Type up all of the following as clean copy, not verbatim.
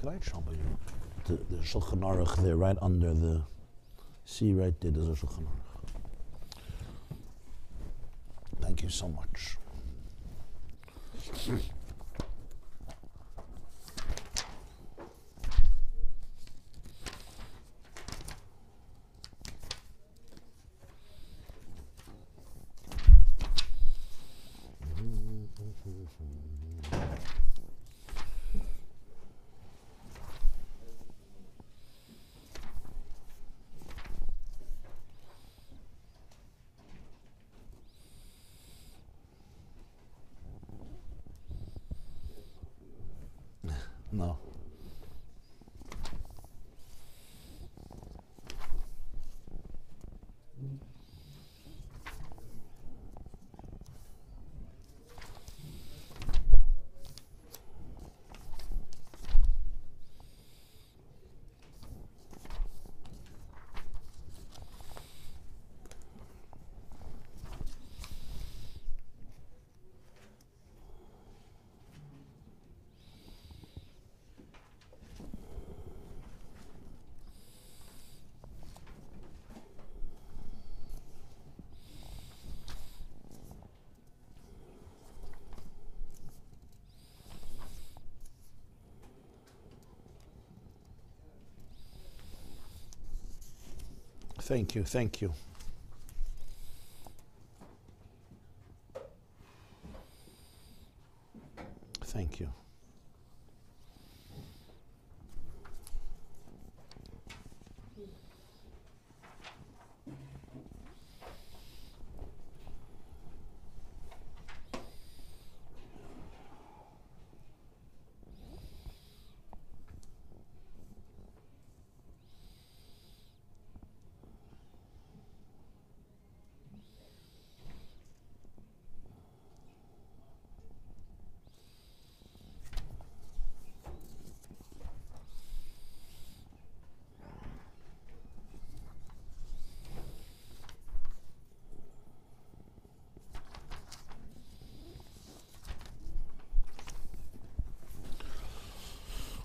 Could I trouble you? The Shulchan Aruch there, right under the... See right there, there's a Shulchan Aruch. Thank you so much. No. Thank you, thank you. Thank you.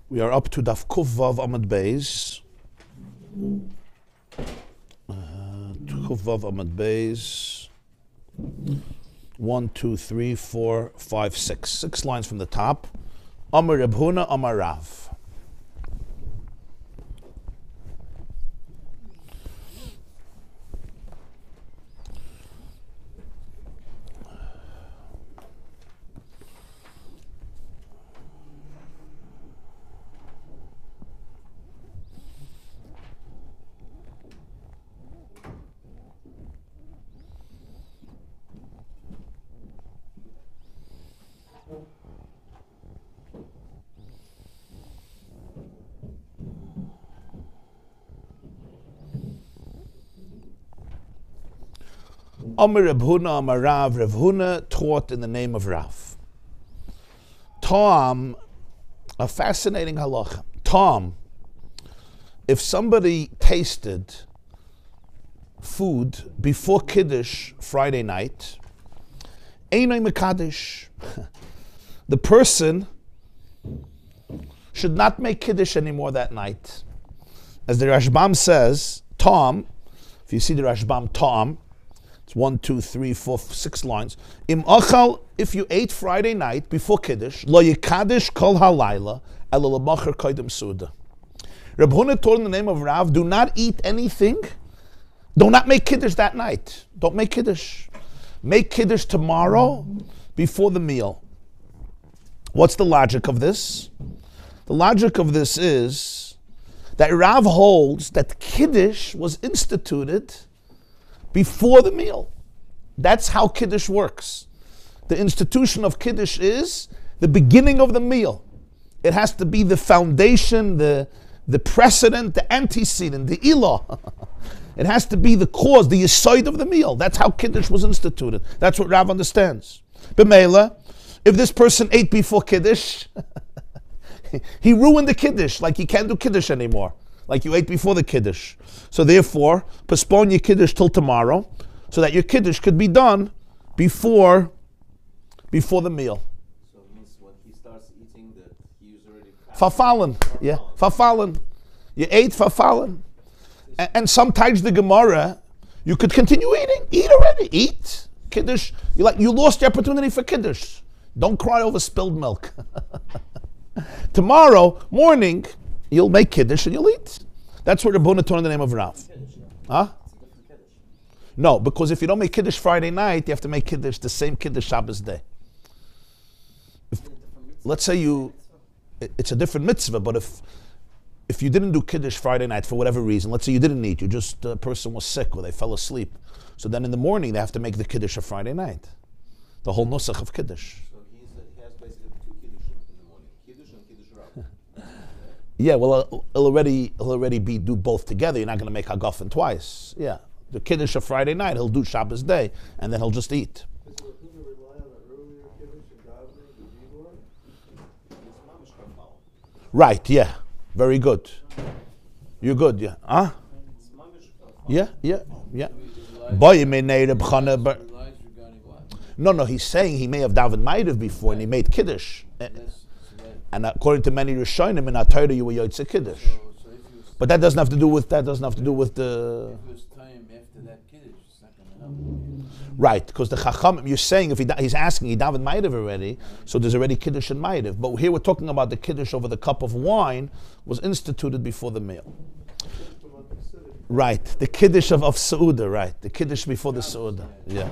We are up to Daf Kuf Vav Amud Beis. Kuf Vav Amud Beis. 1, 2, 3, 4, 5, 6. 6 lines from the top. Amar Reb Huna, Amar Rav. Amar Reb Huna, Amar Rav. Reb Huna taught in the name of Rav. Tom, a fascinating halacha. Tom, if somebody tasted food before Kiddush Friday night, Einay Mekadesh, the person should not make Kiddush anymore that night. As the Rashbam says, Tom, if you see the Rashbam Tom, it's 1, 2, 3, 4, 6 lines. Im achal, if you ate Friday night before Kiddush, lo yikadesh kol halayla, ela l'macher koydem suda. Reb Huna told in the name of Rav, do not eat anything. Do not make Kiddush that night. Don't make Kiddush. Make Kiddush tomorrow before the meal. What's the logic of this? The logic of this is that Rav holds that Kiddush was instituted before the meal. That's how Kiddush works. The institution of Kiddush is the beginning of the meal. It has to be the foundation, the precedent, the antecedent, the ilah. It has to be the cause, the yesod of the meal. That's how Kiddush was instituted. That's what Rav understands. B'meila, if this person ate before Kiddush, he ruined the Kiddush, like he can't do Kiddush anymore. Like you ate before the Kiddush. So therefore, postpone your Kiddush till tomorrow, so that your Kiddush could be done before the meal. So it means when he starts eating that he is already Verfallen. Yeah, verfallen. You ate verfallen. And sometimes the Gemara, you could continue eating. Eat already. Eat. Kiddush. You lost the opportunity for Kiddush. Don't cry over spilled milk. Tomorrow morning, you'll make Kiddush and you'll eat. That's what Rabbi taught in the name of Rav. Huh? No, because if you don't make Kiddush Friday night, you have to make Kiddush the same Kiddush Shabbos day. Let's say it's a different mitzvah, but if you didn't do Kiddush Friday night for whatever reason, let's say you didn't eat, a person was sick or they fell asleep. So then in the morning they have to make the Kiddush of Friday night. The whole nusach of Kiddush. So he has basically two Kiddush in the morning. Kiddush and Kiddush Rav. Yeah, well, he'll already do both together. You're not going to make Hagafen twice. Yeah. The Kiddush of Friday night, he'll do Shabbos day, and then he'll just eat. Right, yeah. Very good. You're good, yeah. Huh? Yeah. No, he's saying he may have davened Ma'ariv before and he made Kiddush. And according to many Rishonim in our Torah, you were Yotze Kiddush. But that doesn't have to do with the... If it was time after that Kiddush, it's not going to help. Right, because the Chacham, you're saying, if he's asking, he davened Ma'ariv already, so there's already Kiddush and Ma'ariv. But here we're talking about the Kiddush over the cup of wine was instituted before the meal. Right, the Kiddush of Seudah, right. The Kiddush before the Seudah, yeah.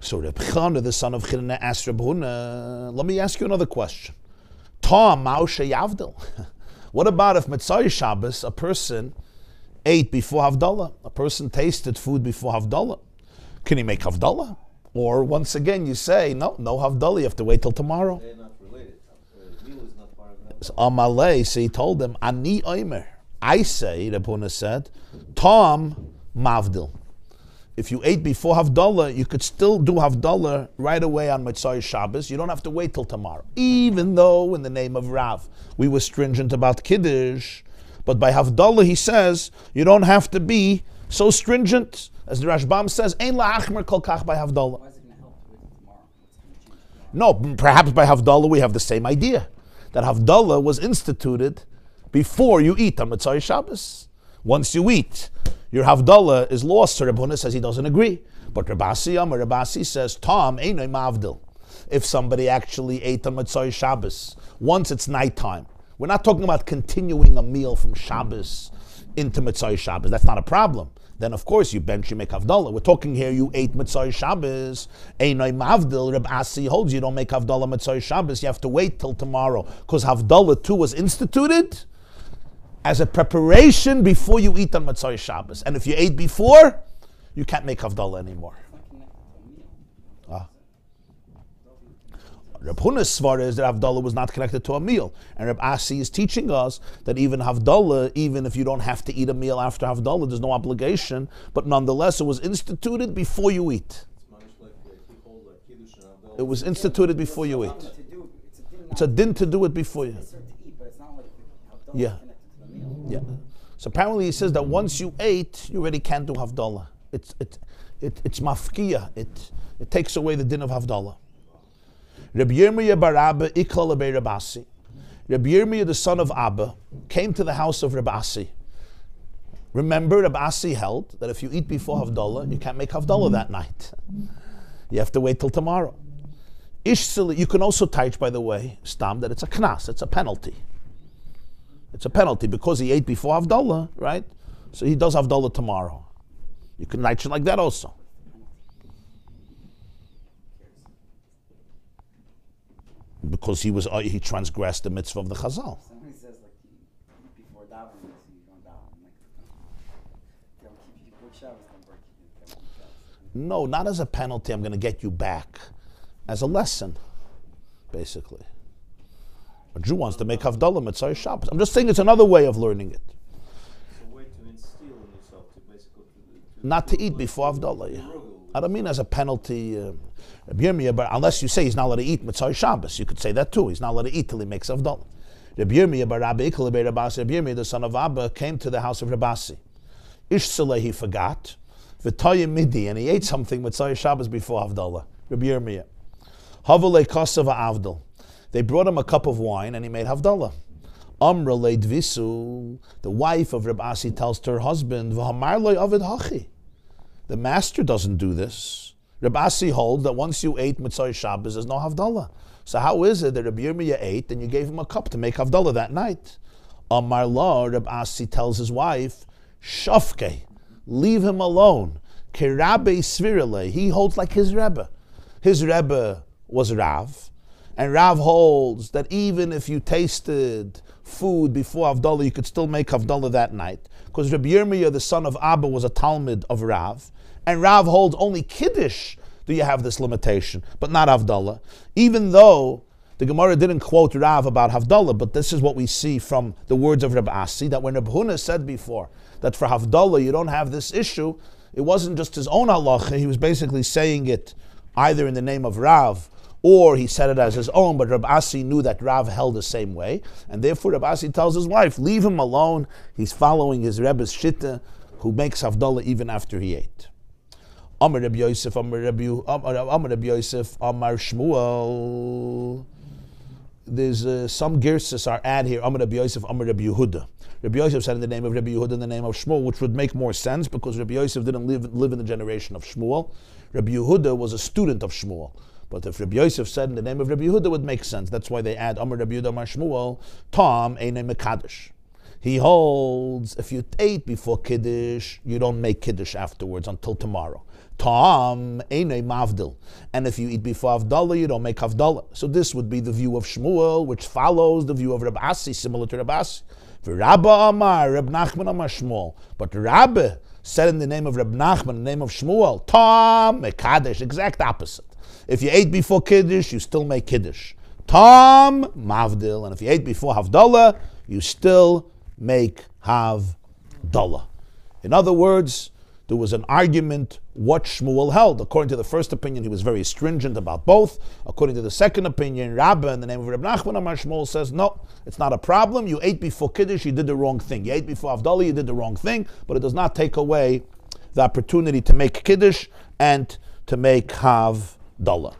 So Reb Chana, the son of Chinna, asked Reb Huna, let me ask you another question. Tom Maushe Yavdil. What about if Mitzvah Shabbos, a person ate before Havdalah? A person tasted food before Havdalah. Can he make Havdalah? Or once again you say, no Havdalah, you have to wait till tomorrow. They're not related. Meal is not part of that. So Amalei, so he told them, Ani Oimer. I say, Reb Huna said, Tom Mavdil. If you ate before Havdalah, you could still do Havdalah right away on Mitzvah Shabbos. You don't have to wait till tomorrow. Even though, in the name of Rav, we were stringent about Kiddush, but by Havdalah, he says, you don't have to be so stringent. As the Rashbam says, Ein la'achmer kol kach by Havdalah. Why is it going to help with tomorrow? No, perhaps by Havdalah we have the same idea. That Havdalah was instituted before you eat on Mitzvah Shabbos. Once you eat, your Havdalah is lost. So Rabbi Huna says he doesn't agree. But Rabasi says, Tom, Einoi Mavdil. If somebody actually ate on Mitzvah Shabbos, once it's nighttime, we're not talking about continuing a meal from Shabbos into Mitzvah Shabbos. That's not a problem. Then of course you make Havdalah. We're talking here, you ate Mitzvah Shabbos, Einoi Mavdil. Rabasi holds you don't make Havdalah Mitzvah Shabbos. You have to wait till tomorrow. Because Havdalah too was instituted as a preparation before you eat on Mitzvah Shabbos. And if you ate before, you can't make Havdalah anymore. Reb Huna's svar is that Havdalah was not connected to a meal. And Reb Asi is teaching us that even Havdalah, even if you don't have to eat a meal after Havdalah, there's no obligation, but nonetheless it was instituted before you eat. It was instituted before you eat. It's a din to do it before you. Yeah. Yeah. So apparently he says that once you ate, you already can't do Havdalah. It's mafkiya. It takes away the din of Havdalah. Rabbi Yirmiyah bar Abba ikla lebei Rabbi Asi. Rabbi Yirmiyah, the son of Abba, came to the house of Rabbi Asi. Remember, Rabbi Asi held that if you eat before Havdalah, you can't make Havdalah that night. You have to wait till tomorrow. Ishsili, you can also teach, by the way, Stam, that it's a knas, it's a penalty. It's a penalty because he ate before Havdalah, right? So he does Havdalah tomorrow. You can teach it like that also. Because he transgressed the mitzvah of the Chazal. Somebody says like before davening, so you don't daven. No, not as a penalty. I'm going to get you back, as a lesson, basically. A Jew wants to make Havdalah Mitzvah Shabbos. I'm just saying it's another way of learning it. It's a way to instill in yourself to basically not to eat before Havdalah. Yeah. I don't mean as a penalty. But unless you say he's not allowed to eat Mitzvah Shabbos, you could say that too. He's not allowed to eat till he makes Havdalah. Rabbi Yirmiyah, the son of Abba, came to the house of Rabbi Asi. Ishsaleh, he forgot. V'tayim midi, and he ate something Mitzvah Shabbos before Havdalah. Rabbi Yirmiyah. Havale kasava avdal. They brought him a cup of wine and he made havdalah. Amra leidvisu. The wife of Reb Asi tells to her husband, V'hamar loy avid hachi. The master doesn't do this. Reb Asi holds that once you ate Mitzvah Shabbos, there's no havdalah. So how is it that Reb Yirmiyah ate and you gave him a cup to make havdalah that night? Amar lo, Reb Asi tells his wife, Shafke, leave him alone. Kerabe svirale. He holds like his Rebbe. His Rebbe was Rav. And Rav holds that even if you tasted food before Havdalah, you could still make Havdalah that night. Because Rabbi Yirmiyah, the son of Abba, was a Talmud of Rav. And Rav holds only Kiddush do you have this limitation, but not Havdalah. Even though the Gemara didn't quote Rav about Havdalah, but this is what we see from the words of Rabbi Asi, that when Rabbi Huna said before that for Havdalah you don't have this issue, it wasn't just his own halacha, he was basically saying it either in the name of Rav, or he said it as his own, but Rabbi Asi knew that Rav held the same way, and therefore Rabbi Asi tells his wife, leave him alone, he's following his Rebbe's shitta, who makes Havdalah even after he ate. Amar Rabbi Yosef, Amar Yosef, Amar Shmuel. There's some girsas are add here. Amar Rabbi Yosef, Amar Rabbi Yehuda. Rabbi Yosef said in the name of Rabbi Yehuda, in the name of Shmuel, which would make more sense because Rabbi Yosef didn't live in the generation of Shmuel. Rabbi Yehuda was a student of Shmuel. But if Rabbi Yosef said in the name of Rabbi Yehuda, it would make sense. That's why they add Amar Rabbi Yehuda, Amar Shmuel, Tom Einay Mekadosh. He holds if you ate before Kiddush, you don't make Kiddush afterwards until tomorrow. Tom Einay Mavdil. And if you eat before Havdalah, you don't make Havdalah. So this would be the view of Shmuel, which follows the view of Rabbi Asi, similar to Rabbi Asi. Rabbi Amar, Reb Nachman Amar Shmuel. But Rabbi said in the name of Reb Nachman, in the name of Shmuel, Tom Mekadosh, exact opposite. If you ate before Kiddush, you still make Kiddush. Tom Mavdil. And if you ate before Havdalah, you still make Havdalah. In other words, there was an argument what Shmuel held. According to the first opinion, he was very stringent about both. According to the second opinion, Rabbi, in the name of Reb Nachman Amar Shmuel, says, no, it's not a problem. You ate before Kiddush, you did the wrong thing. You ate before Havdalah, you did the wrong thing, but it does not take away the opportunity to make Kiddush and to make Havdalah.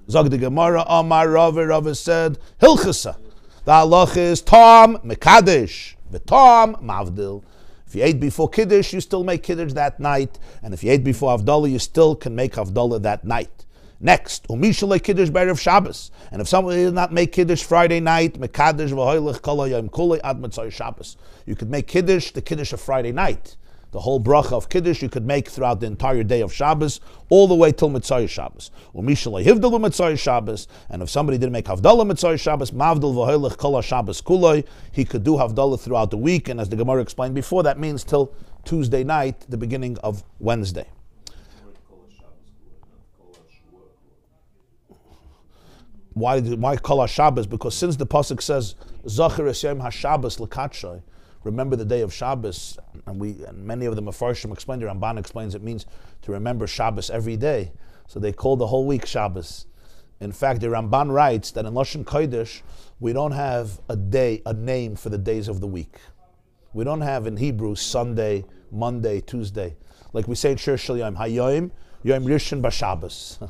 Zog the Gemara, Amar Rava said, Hilchasa. The halach is Tom Mekadesh, V'Tom Mavdil. If you ate before Kiddush, you still make Kiddush that night. And if you ate before Havdalah, you still can make Havdalah that night. Next, Umishalei Kiddush Be'erev Shabbos. And if somebody did not make Kiddush Friday night, Mekadesh V'hoylech Kol HaYom Kulei Ad Motzei Shabbos. You could make Kiddush, the Kiddush of Friday night. The whole bracha of Kiddush you could make throughout the entire day of Shabbos, all the way till Mitzvah Shabbos. Umishalei Hivdal Mitzvah Shabbos, and if somebody didn't make Havdalah Mitzvah Shabbos, Mavdal V'hoylech Kol HaShabbos Kuloi, he could do Havdalah throughout the week, and as the Gemara explained before, that means till Tuesday night, the beginning of Wednesday. Why Kol HaShabbos? Because since the pasuk says Zachar es Yom HaShabbos L'Katshay, remember the day of Shabbos, and many of the Mefarshim explain, the Ramban explains it means to remember Shabbos every day. So they call the whole week Shabbos. In fact, the Ramban writes that in Lashon Kodesh, we don't have a name for the days of the week. We don't have in Hebrew Sunday, Monday, Tuesday. Like we say in Shir Shel Yom, Hayoim, Yom Rishon B'Shabbos.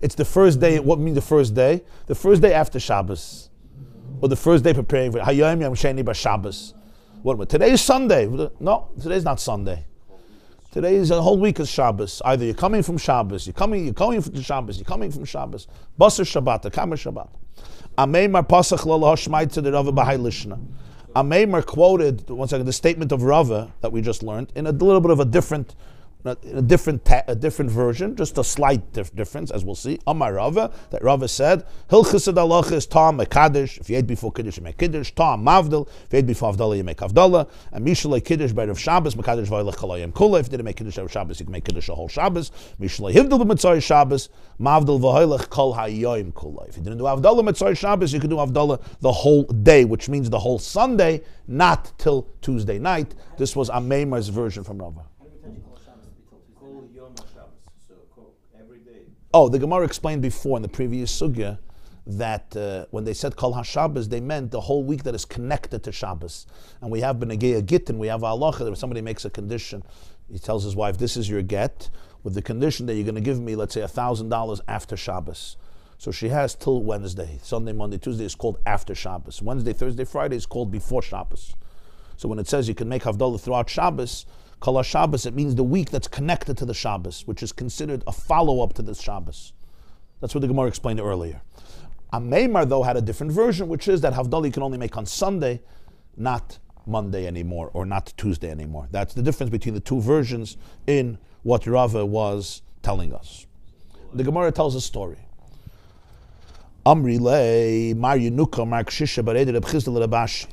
It's the first day. What means the first day? The first day after Shabbos. Or the first day preparing for Hayoim Yom Sheni B'Shabbos. What? Today is Sunday. No, today's not Sunday. Today is a whole week of Shabbos. Either you're coming from Shabbos, you're coming from Shabbos, you're coming from Shabbos. Basar Shabbat, Kamer Shabbat. Ameimar Pasach Lo Hashmaitza the Rava B'Hai Lishna. Ameimar quoted once again the statement of Rava that we just learned in a little bit of a different version, just a slight difference, as we'll see. Amar Rava, that Rava said, Hilchasad halacha is Tom Mekadosh. If you ate before Kiddush, you make Kiddush. Tom Mavdil. If you ate before Havdalah, you make Havdalah. And Mishalei Kiddush Be'erev Shabbos, Mekadosh V'hoylech Kol HaYom Kulei. If you didn't make Kiddush of Shabbos, you can make Kiddush a whole Shabbos. Mishalei Hivdal B'Mitzvah Shabbos, Mavdil V'hoylech Kol HaYom Kulei. If you didn't do Havdalah Mitzvah Shabbos, you could do Havdalah the whole day, which means the whole Sunday, not till Tuesday night. This was Ameimar's version from Rava. Oh, the Gemara explained before in the previous sugya that when they said Kol HaShabbos, they meant the whole week that is connected to Shabbos. And we have B'Negei Gittin, we have halacha that if somebody makes a condition, he tells his wife, this is your get. with the condition that you're going to give me, let's say, $1,000 after Shabbos. So she has till Wednesday. Sunday, Monday, Tuesday is called after Shabbos. Wednesday, Thursday, Friday is called before Shabbos. So when it says you can make Havdalah throughout Shabbos, Kol Shabbos, it means the week that's connected to the Shabbos, which is considered a follow-up to the Shabbos. That's what the Gemara explained earlier. Ameimar, though, had a different version, which is that Havdalah you can only make on Sunday, not Monday anymore, or not Tuesday anymore. That's the difference between the two versions in what Rava was telling us. The Gemara tells a story. Amri le Mar Yenuka Mar Kshisha Baredi Reb Chizda le Rabashi.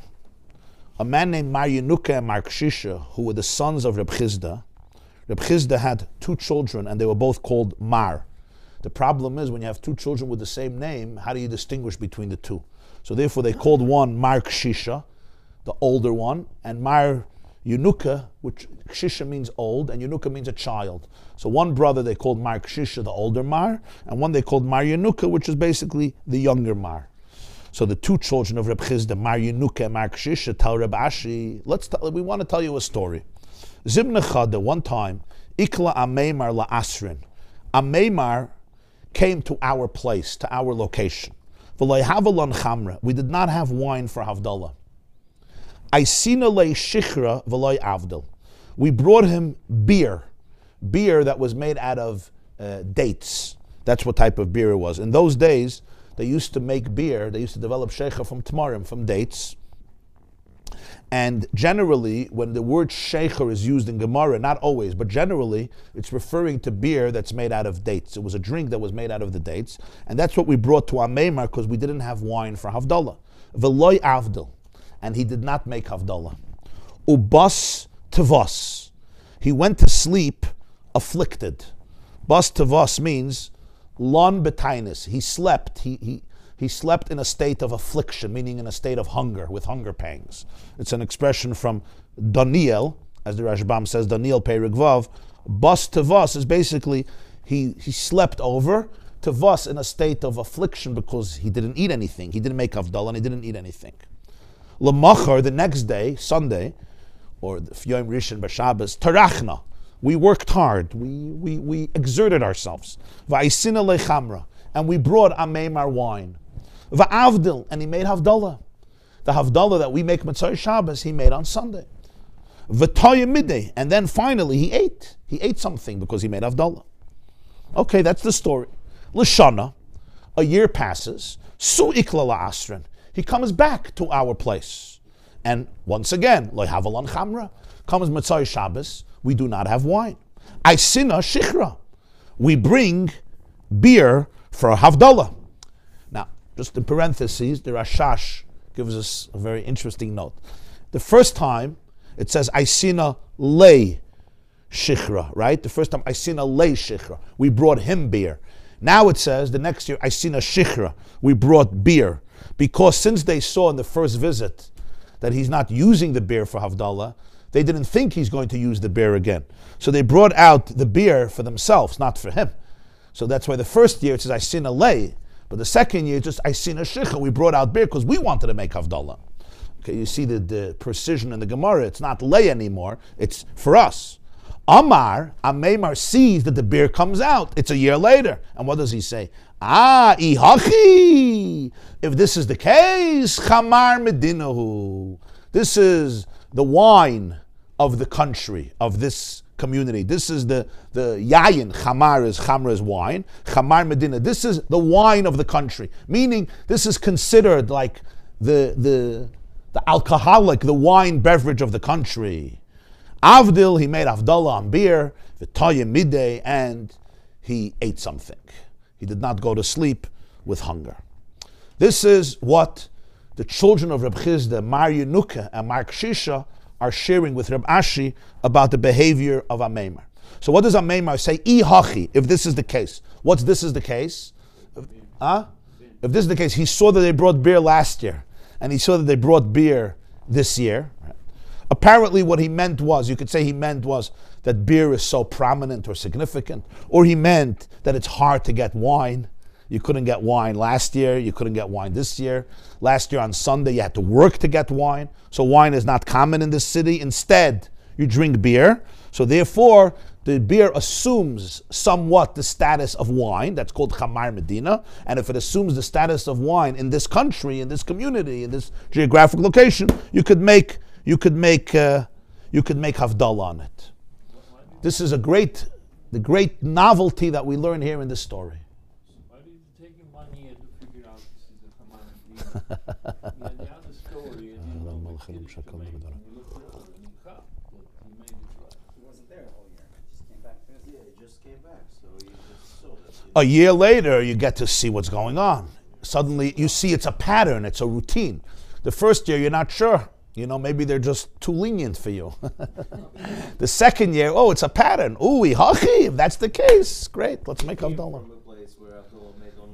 A man named Mar Yenuka and Mar Kshisha, who were the sons of Reb Chizda. Reb Chizda had two children, and they were both called Mar. The problem is when you have two children with the same name, how do you distinguish between the two? So therefore they called one Mar Kshisha, the older one, and Mar Yenuka, which Kshisha means old, and Yenuka means a child. So one brother they called Mar Kshisha, the older Mar, and one they called Mar Yenuka, which is basically the younger Mar. So the two children of Reb Chizda, Mar Yenuka and Mar Kshisha, tell Reb Ashi, we want to tell you a story. Zibna Chada, one time, Ikla Ameimar la Asrin. Ameimar came to our place, to our location. V'loi havalon chamra. We did not have wine for Havdalah. Aisina le shichra v'loi avdil. We brought him beer that was made out of dates. That's what type of beer it was. In those days, they used to make beer. They used to develop sheikha from tamarim, from dates. And generally, when the word sheikha is used in Gemara, not always, but generally, it's referring to beer that's made out of dates. It was a drink that was made out of the dates. And that's what we brought to Ameimar because we didn't have wine for Havdalah. V'loi avdil. And he did not make Havdalah. Ubas tevos. He went to sleep afflicted. Bas tevos means lon betainis. He slept. He slept in a state of affliction, meaning in a state of hunger, with hunger pangs. It's an expression from Daniel, as the Rashbam says, Daniel Perik Vav. Bas tevos is basically, he slept over, tevos in a state of affliction because he didn't eat anything. He didn't make Havdalah and he didn't eat anything. L'machar, the next day, Sunday, or the Yom Rishon B'Shabbos, tarachna. We worked hard. We exerted ourselves. Va'isina lechamra, and we brought Ameimar wine. Va'avdil, and he made Havdalah. The Havdalah that we make Matzah Shabbos, he made on Sunday. V'toya midday, and then finally he ate. He ate something because he made Havdalah. Okay, that's the story. L'shana, a year passes. Su'ikla la'asrin. He comes back to our place. And once again, lo havalon chamra, comes Matzah Shabbos, we do not have wine. Aisina shichra. We bring beer for a Havdalah. Now, just in parentheses, the Rashash gives us a very interesting note. The first time, it says Aisina lei shichra, right? The first time, Aisina lei shichra. We brought him beer. Now it says, the next year, Aisina shichra. We brought beer. Because since they saw in the first visit that he's not using the beer for Havdalah, they didn't think he's going to use the beer again. So they brought out the beer for themselves, not for him. So that's why the first year it says Aisina lei, but the second year it's just Aisina shicha. We brought out beer because we wanted to make Havdalah. Okay, you see the precision in the Gemara. It's not lei anymore. It's for us. Ameimar sees that the beer comes out. It's a year later. And what does he say? Ihachi! If this is the case, chamar medinahu. This is the wine of the country, of this community. This is the yayin. Chamar is wine. Chamar medina. This is the wine of the country. Meaning, this is considered like the alcoholic, the wine beverage of the country. Avdil, he made Havdalah on beer, v'toyim midday, and he ate something. He did not go to sleep with hunger. This is what the children of Reb Chizda, Mar Yenuka and Mar Kshisha, are sharing with Reb Ashi about the behavior of Ameimar. So what does Ameimar say? Ihachi, if this is the case. What's this is the case? If this is the case, he saw that they brought beer last year, and he saw that they brought beer this year. Apparently what he meant was, you could say he meant was that beer is so prominent or significant, or he meant that it's hard to get wine. You couldn't get wine last year, you couldn't get wine this year. Last year on Sunday you had to work to get wine, so wine is not common in this city. Instead, you drink beer, so therefore the beer assumes somewhat the status of wine. That's called Chamar Medina. And if it assumes the status of wine in this country, in this community, in this geographic location, you could make Havdalah on it. This is the great novelty that we learn here in this story. Why did it take him 1 year to figure out this is the Chamar Medina? The other story, and he know what Kiddush to make, and he looked at it and he thought that he made it right. He wasn't there the whole year. He just came back. Yeah, he just came back, so he just saw that. A year later, you get to see what's going on. Suddenly, you see it's a pattern, it's a routine. The first year, you're not sure. Maybe they're just too lenient for you. The second year, it's a pattern. Ooh, if that's the case, great, let's make Havdalah.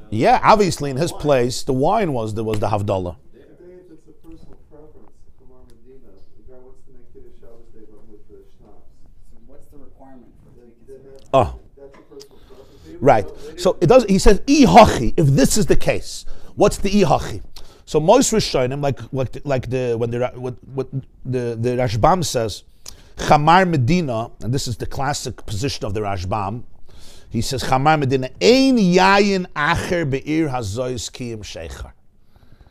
Yeah, obviously in his place, the wine was the Havdalah. Today, if it's a personal preference, Chamar Medina, the guy wants to make Kiddush Shabbos Day, but with the schnapps. So what's the requirement for it to be considered? That's a personal preference. Right. So it does. He says, "Ihachi." If this is the case, what's the ihachi? So most Rishonim, like the Rashbam says, Chamar Medina, and this is the classic position of the Rashbam. He says, Chamar Medina, Ein yayin acher be'ir hazois kiyim sheicher.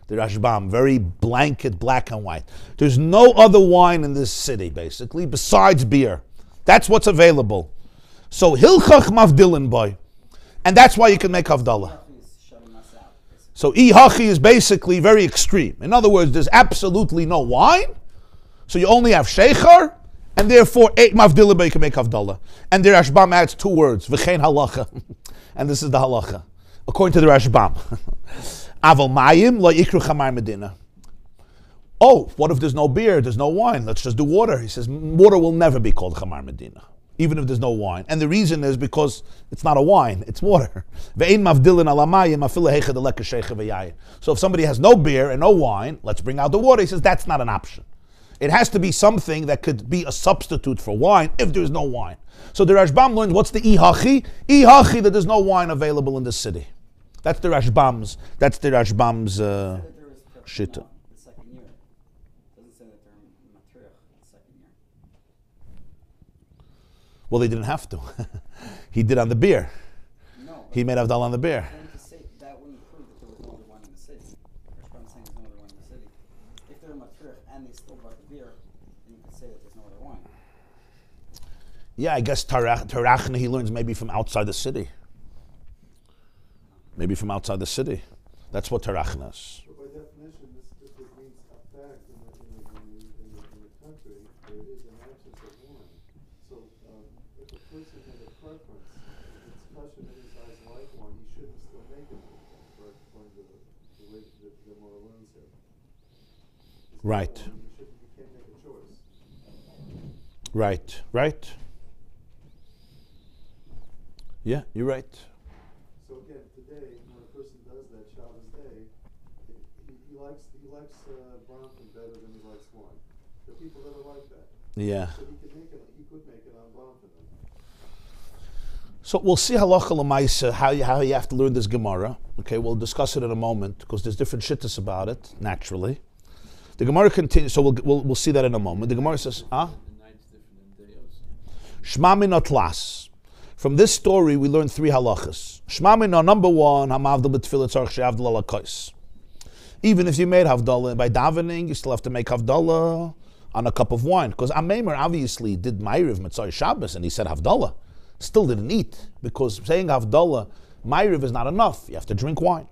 The Rashbam, very blanket, black and white. There's no other wine in this city, basically, besides beer. That's what's available. So hilchach mavdilin boy, and that's why you can make Havdalah. So ihachi is basically very extreme. In other words, there's absolutely no wine, so you only have sheicher, and therefore 8 mavdilin boy you can make Havdalah. And the Rashbam adds 2 words, v'chein halacha, and this is the halacha, according to the Rashbam. Aval mayim lo yikru chamar medina. Oh, what if there's no beer, there's no wine? Let's just do water. He says water will never be called chamar medina, even if there's no wine. And the reason is because it's not a wine, it's water. So if somebody has no beer and no wine, let's bring out the water. He says that's not an option. It has to be something that could be a substitute for wine if there's no wine. So the Rashbam learns what's the ihachi? Ihachi, that there's no wine available in the city. That's the Rashbam's shita. The second year. It doesn't say that they're matriach the second year. Well, they didn't have to. He did on the beer. No. He made Havdalah on the beer. That wouldn't prove that there was no other wine in the city. Rashbam saying there's no other wine in the city. If they're matriach and they still brought the beer, then you could say that there's no other wine. Yeah, I guess Tarachna he learns maybe from outside the city. Maybe from outside the city. That's what Tarachna is. But by definition, this means a fact in the country, there is an absence of wine. So if a person has a preference, if it's kosher and his eyes like wine, he shouldn't still make it, according to the way the moral learns here. Right. You can't make a choice. Right. Yeah, you're right. So again, today, when a person does that Shabbos day, he likes Bronfman better than he likes wine. There are people that are like that. Yeah. So he could make it on Bronfman. So we'll see halacha l'maisa how you have to learn this Gemara. Okay, we'll discuss it in a moment because there's different shittas about it. Naturally, the Gemara continues. So we'll see that in a moment. The Gemara says, The night's different than day also. Shma min atlas. From this story, we learn 3 halachas. Shma min, number 1, hamavdal b'tfilah tzarich she'avdal ala kos. Even if you made Havdalah by davening, you still have to make Havdalah on a cup of wine. Because Ameimer obviously did Ma'ariv Mitzvah Shabbos and he said Havdalah. Still didn't eat because saying Havdalah, Ma'ariv is not enough. You have to drink wine.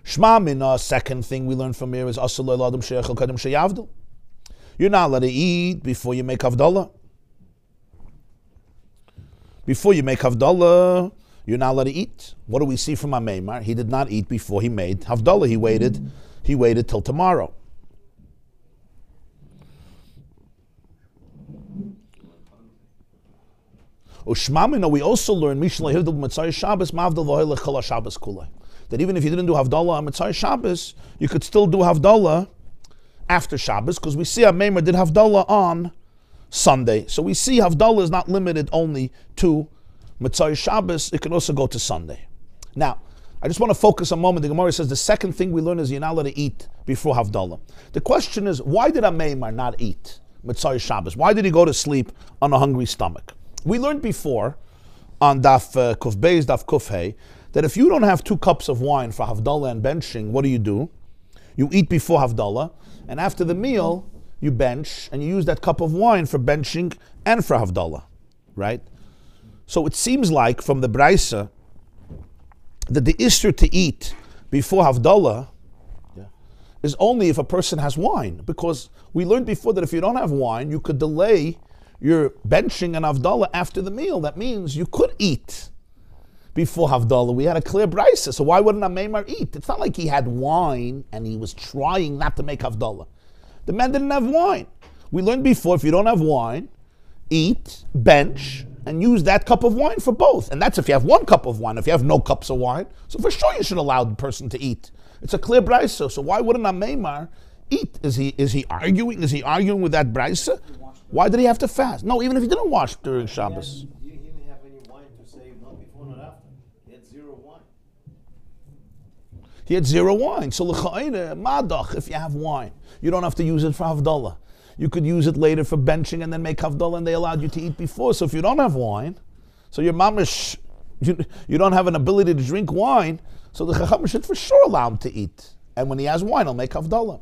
Shma min, second thing we learn from here is Asur lo l'adam she'echel kadem she'yavdal. You're not allowed to eat before you make Havdalah. Before you make Havdalah, you're not allowed to eat. What do we see from Ameimar? He did not eat before he made Havdalah. He waited till tomorrow. Ushmamina, we also learn that even if you didn't do Havdalah on Mitzvah Shabbos, you could still do Havdalah after Shabbos, because we see Ameimar did Havdalah on Sunday. So we see Havdalah is not limited only to Mitzvah Shabbos, it can also go to Sunday. Now, I just want to focus a moment. The Gemara says the second thing we learn is you're not allowed to eat before Havdalah. The question is, why did Ameimar not eat Mitzvah Shabbos? Why did he go to sleep on a hungry stomach? We learned before on Daf Kuf Beis, Daf Kuf Hey, that if you don't have 2 cups of wine for Havdalah and benching, what do? You eat before Havdalah, and after the meal, you bench, and you use that cup of wine for benching and for Havdalah, right? So it seems like from the Braisa that the Isser to eat before Havdalah is only if a person has wine, because we learned before that if you don't have wine, you could delay your benching and Havdalah after the meal. That means you could eat before Havdalah. We had a clear Braisa, so why wouldn't a Meimar eat? It's not like he had wine and he was trying not to make Havdalah. The man didn't have wine. We learned before, if you don't have wine, eat, bench, and use that cup of wine for both. And that's if you have 1 cup of wine. If you have no cups of wine, so for sure you should allow the person to eat. It's a clear Braisa, so why wouldn't a Meimar eat? Is he arguing? Is he arguing with that Braisa? Why did he have to fast? No, even if he didn't wash during Shabbos. He didn't have any wine to say not before, not after. He had 0 wine. He had 0 wine. So l'cha'ina, madach, if you have wine, you don't have to use it for Havdalah. You could use it later for benching and then make Havdalah, and they allowed you to eat before. So if you don't have wine, so your mamish, you don't have an ability to drink wine, so the Chacham should for sure allow him to eat. And when he has wine, he'll make Havdalah.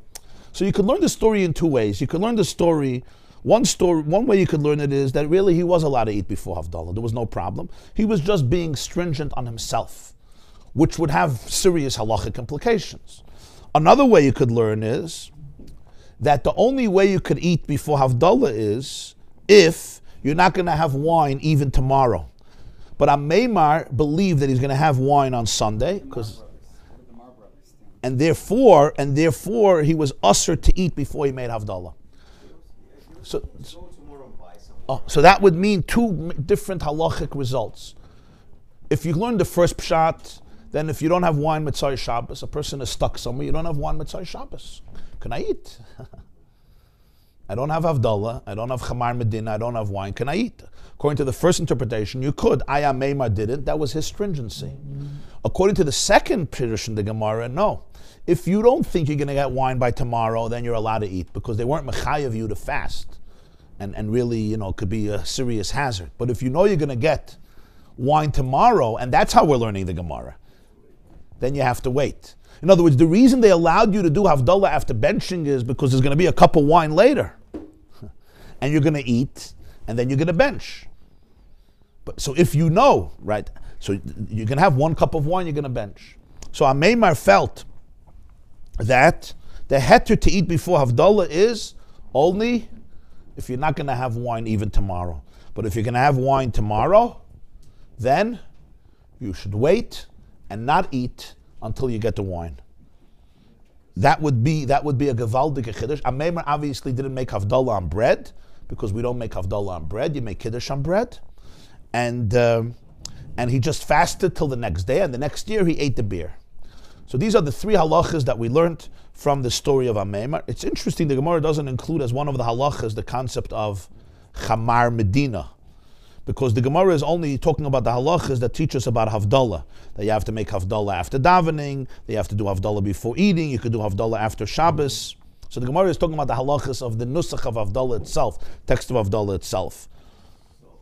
So you could learn the story in 2 ways. You could learn the story, one way you could learn it is that really he was allowed to eat before Havdalah. There was no problem. He was just being stringent on himself, which would have serious halachic implications. Another way you could learn is that the only way you could eat before Havdalah is if you're not going to have wine even tomorrow. But Meimar believed that he's going to have wine on Sunday, and therefore he was usher to eat before he made Havdalah. So that would mean 2 different halachic results. If you learn the first pshat, then if you don't have wine Mitzvah Shabbos, a person is stuck somewhere, you don't have wine Mitzvah Shabbos. Can I eat? I don't have Havdalah, I don't have Chamar Medina, I don't have wine. Can I eat? According to the first interpretation, you could. Aya Meimar didn't. That was his stringency. According to the second Pirush in the Gemara, no. If you don't think you're going to get wine by tomorrow, then you're allowed to eat, because they weren't mechayev you to fast. And really, it could be a serious hazard. But if you know you're going to get wine tomorrow, and that's how we're learning the Gemara, then you have to wait. In other words, the reason they allowed you to do Havdalah after benching is because there's going to be a cup of wine later. And you're going to eat, and then you're going to bench. But so if you know, right, so you're going to have 1 cup of wine, you're going to bench. So Meimar felt that the heter to eat before Havdalah is only if you're not going to have wine even tomorrow. But if you're going to have wine tomorrow, then you should wait and not eat until you get the wine. That would be a gewaldige chiddush. Meimar obviously didn't make Havdalah on bread, because we don't make Havdalah on bread. You make kiddush on bread, and he just fasted till the next day, and the next year he ate the beer. So these are the 3 halachas that we learned from the story of Meimar. It's interesting, the Gemara doesn't include as one of the halachas the concept of Chamar Medina, because the Gemara is only talking about the halachas that teach us about Havdalah, that you have to make Havdalah after davening, that you have to do Havdalah before eating, you could do Havdalah after Shabbos. So the Gemara is talking about the halachas of the nusach of Havdalah itself, text of Havdalah itself.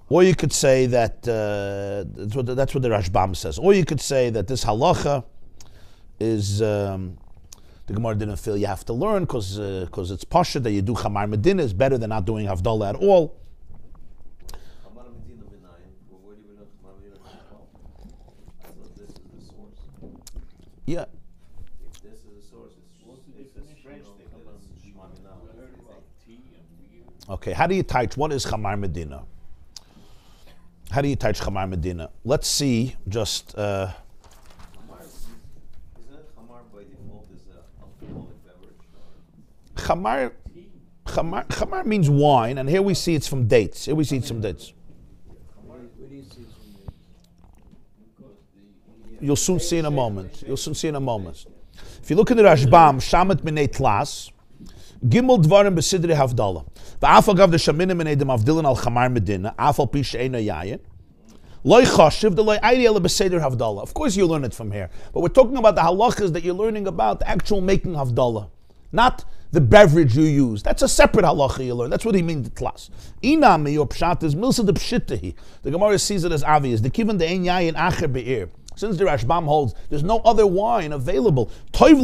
Or you could say that, that's what the Rashbam says. Or you could say that this halacha is, the Gemara didn't feel you have to learn because it's pasha that you do Chamar Medina is better than not doing Havdalah at all. Yeah. If this is the source, it's a strange thing that it's Shmamina. Okay, how do you teach? What is Chamar Medina? How do you teach Chamar Medina? Let's see, just... Isn't it Chamar by default is an alcoholic beverage? Chamar means wine, and here we see it's from dates. Here we see it's from dates. You'll soon see in a moment. If you look at the Rashbam, Shamet Minei Tlas, Gimel Dvarim B'Sidri Havdalah. V'afal gav the Shaminim Minei Dem Avdilin Al Chamar Medina, Afal Pi She'eino Yayin, Loi Chashiv D'Loi Ayri Ela B'Seder Havdalah. Of course you learn it from here, but we're talking about the halachas that you're learning about, the actual making Havdalah. Not the beverage you use. That's a separate halacha you learn. That's what he means, the tlas. Inami, your pshat is milsa de pshitahi. The Gemara sees it as obvious. The kivan de ein yayin acher be'ir. Since the Rashbam holds, there's no other wine available. So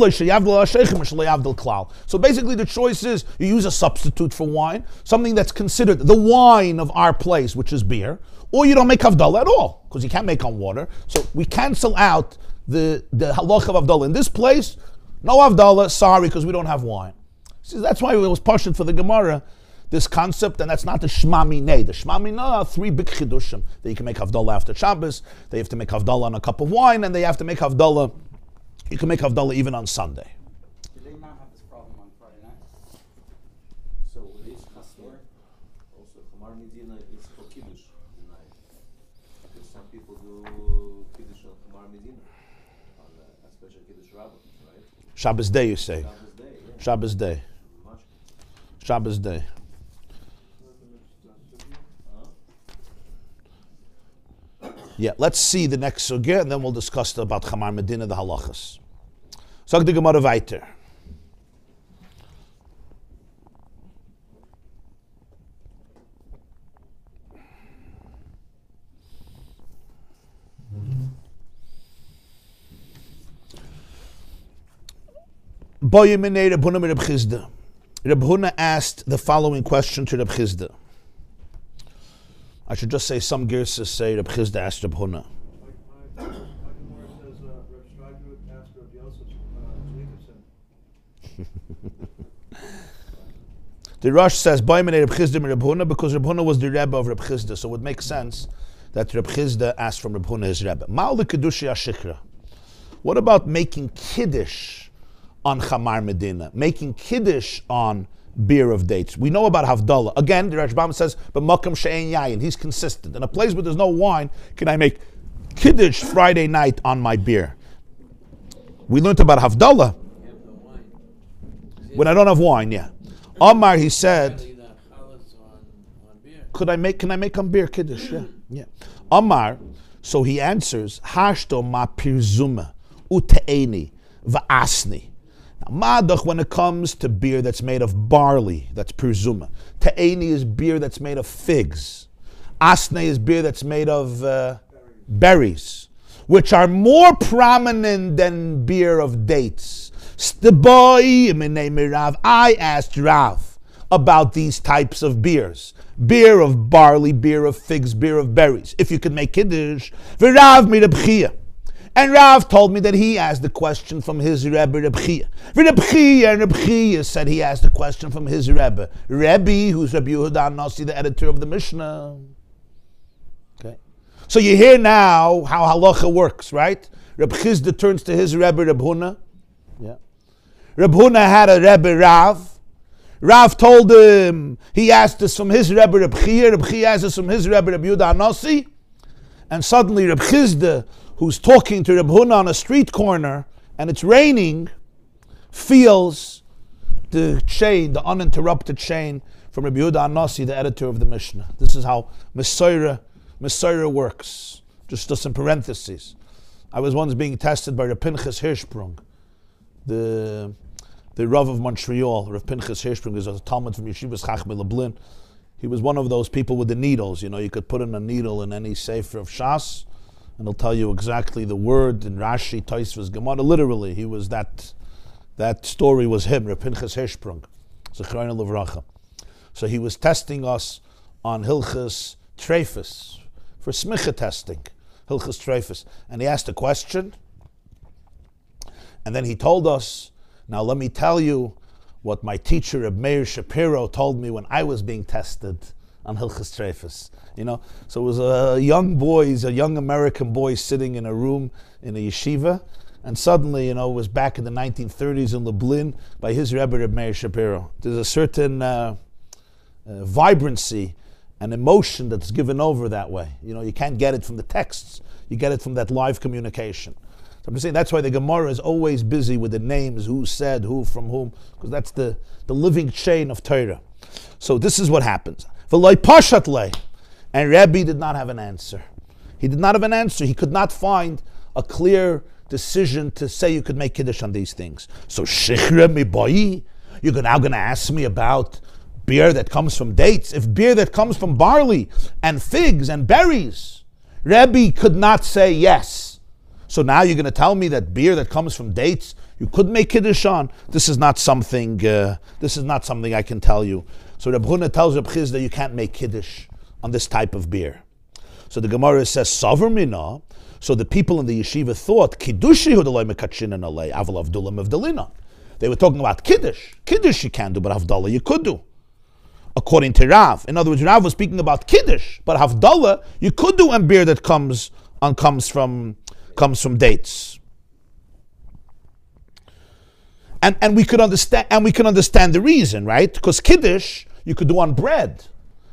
basically the choice is you use a substitute for wine, something that's considered the wine of our place, which is beer, or you don't make Havdalah at all, because you can't make on water. So we cancel out the halach of Havdalah. In this place, no Havdalah, sorry, because we don't have wine. See, that's why it was pashut for the Gemara, this concept, and that's not the Shema Minei. The Shema Minei are 3 big chidushim. That you can make Havdalah after Shabbos, they have to make Havdalah on a cup of wine, and they have to make Havdalah, you can make Havdalah even on Sunday. Do they not have this problem on Friday night? So it is customary. Also, Chamar Medina is for Kiddush tonight. Because some people do Kiddush on Chamar Medina, on a special Kiddush Rabbi, right? Shabbos day, you say. Shabbos day, yeah. Shabbos day. Much. Shabbos day. Yeah, let's see the next sugya, and then we'll discuss about Chamar Medina, the halachas. Sag the Gemara weiter. Boyimene Reb Huna Reb Chizda. Reb Huna asked the following question to Reb Chizda. I should just say some girsas say Reb Chizda asked Reb Huna. Like my Gemara says, Reb Streiger asked Reb Jacobson, The Rosh says Boimene Reb Chizda and Reb Huna because Reb Huna was the Rebbe of Reb Chizda, so it would make sense that Reb Chizda asked from Reb Huna his Rebbe. Ma'al Kedushi Ashikra. What about making Kiddush on Chamar Medina? Making Kiddush on beer of dates. We know about Havdalah. Again, the Rashbam says, but Makam She'ein Yayin. He's consistent. In a place where there's no wine, can I make Kiddush Friday night on my beer? We learned about Havdalah. When I don't have wine, yeah. Omar, he said, can I make on beer Kiddush? Yeah. Omar, so he answers, Hashto ma pirzuma ute'eni va'asni. Madach, when it comes to beer that's made of barley, that's pirzuma. Te'eni is beer that's made of figs. Asne is beer that's made of berries, which are more prominent than beer of dates. I asked Rav about these types of beers. Beer of barley, beer of figs, beer of berries. If you could make Kiddush, V'Rav mi Reb Chia. And Rav told me that he asked the question from his Rebbe, Reb Chia. Reb Chia said he asked the question from his Rebbe. Rabbi, who's Rabbi Yehuda Nasi, the editor of the Mishnah. Okay. So you hear now how halacha works, right? Reb Chizda turns to his Rebbe, Reb Huna. Yeah. Reb Huna had a Rebbe, Rav. Rav told him, he asked this from his Rebbe, Reb Chia. Reb Chia asked this from his Rebbe, Reb Yehuda Nasi. And suddenly Reb Chizda, who's talking to Reb Huna on a street corner, and it's raining, feels the chain, the uninterrupted chain from Rabbi Yehuda Nasi, the editor of the Mishnah. This is how Messiah works. Just in parentheses. I was once being tested by Rav Pinchas Hirschsprung, the Rav of Montreal. Rav Pinchas Hirschsprung is a Talmud from Yeshivas Chachmei Lublin. He was one of those people with the needles. You know, you could put in a needle in any sefer of Shas, and he'll tell you exactly the word in Rashi, Tosfos, Gemara. Literally, he was that story was him, Rav Pinchas Hirschsprung, Zechrayna Levracha. So he was testing us on Hilchas Treifus, for smicha testing, Hilchas Treifus. And he asked a question, and then he told us, now let me tell you what my teacher, Reb Meir Shapiro, told me when I was being tested on Hilchas Treifus. You know, so it was a young American boy sitting in a room in a yeshiva, and suddenly, you know, it was back in the 1930s in Lublin by his Rebbe, Reb Meir Shapiro. There's a certain vibrancy and emotion that's given over that way. You know, you can't get it from the texts. You get it from that live communication. So I'm just saying that's why the Gemara is always busy with the names, who said, who from whom, because that's the living chain of Torah. So this is what happens. V'loi pashat lei. And Rabbi did not have an answer. He did not have an answer. He could not find a clear decision to say you could make Kiddush on these things. So Shechra mi boi. You're now going to ask me about beer that comes from dates. If beer that comes from barley and figs and berries, Rabbi could not say yes. So now you're going to tell me that beer that comes from dates you could make kiddush on. This is not something. I can tell you. So Reb Huna tells Reb Chizda you can't make kiddush on this type of beer. So the Gemara says Savar Mina. So the people in the yeshiva thought kiddushi hudaloi mekachin and alei aval avdullah mevdalina. They were talking about kiddush. Kiddush you can't do, but havdalah you could do. According to Rav. In other words, Rav was speaking about kiddush, but havdalah you could do on beer that comes from dates. And we could understand the reason, right? Because kiddush you could do on bread.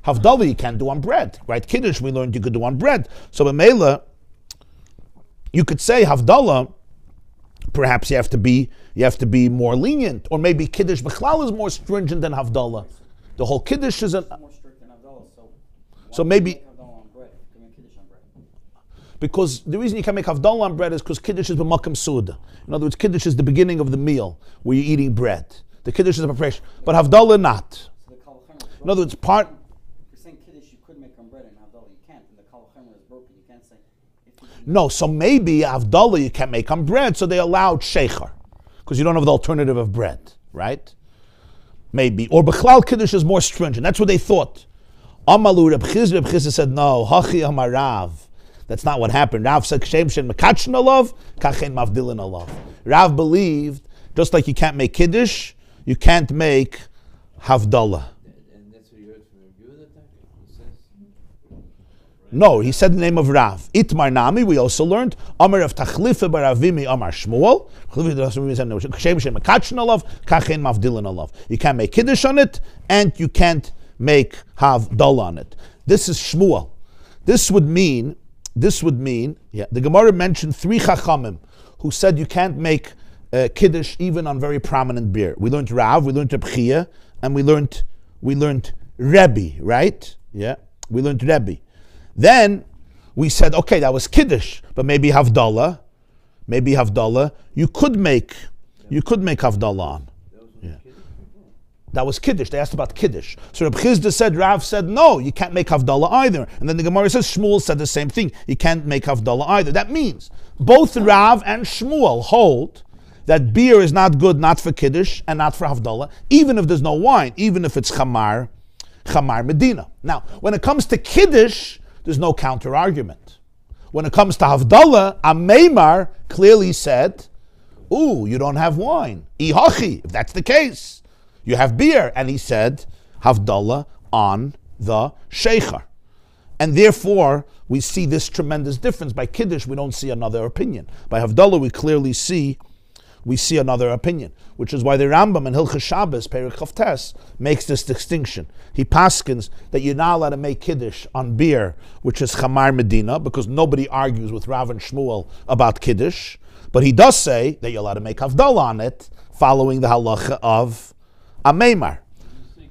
Havdalah you can't do on bread, right? Kiddush we learned you could do on bread. So b'meila you could say havdalah. Perhaps you have to be more lenient, or maybe kiddush b'chlal is more stringent than havdalah. The whole kiddush is more strict than havdalah, so maybe havdalah on bread. You can make kiddush on bread. because the reason you can make havdalah on bread is because kiddush is b'makam suda. In other words, kiddush is the beginning of the meal where you're eating bread. The kiddush is a preparation, but havdalah not. So the kal v'chomer. In other words, part. You're saying kiddush you could make on bread and havdalah you can't, and the kal v'chomer is broken. You can't say. No, so maybe havdalah you can't make on bread, so they allowed sheikher, because you don't have the alternative of bread, right? Maybe. Or b'chlal kiddush is more stringent. That's what they thought. Amalu Reb Chizda said, no, hachi amar Rav. That's not what happened. Rav said, Kshem shen mekachin alav, kachen mavdilin alav. Rav believed, just like you can't make kiddush, you can't make havdalah. And that's what you heard from Rabbi that time? He says? No, he said the name of Rav. Itmar Nami, we also learned, Amar of Tachlifa baravimi Amar Shmuel. You can't make kiddush on it, and you can't make havdalah on it. This is Shmuel. This would mean, the Gemara mentioned 3 Chachamim who said you can't make kiddush even on very prominent beer. We learned Rav, we learned Reb Chia, and we learned Rabbi, right? Yeah, we learned Rabbi. Then we said, okay, that was kiddush, but maybe havdalah, you could make havdalah on. Yeah. That was kiddush. They asked about kiddush. So Reb Chizda said, Rav said, no, you can't make havdalah either. And then the Gemara says, Shmuel said the same thing. You can't make havdalah either. That means both Rav and Shmuel hold that beer is not good, not for kiddush and not for havdalah, even if there's no wine, even if it's chamar medina. Now, when it comes to kiddush, there's no counter argument. When it comes to havdalah, Ameimar clearly said, ooh, you don't have wine. Ihachi, if that's the case. You have beer. And he said, havdalah on the sheikher. And therefore, we see this tremendous difference. By kiddush, we don't see another opinion. By havdalah, we clearly see another opinion, which is why the Rambam in Hilchas Shabbos, Perek Chavtes, makes this distinction. He paskins that you're not allowed to make kiddush on beer, which is chamar medina, because nobody argues with Rav and Shmuel about kiddush, but he does say that you're allowed to make havdalah on it, following the halacha of Ameimar.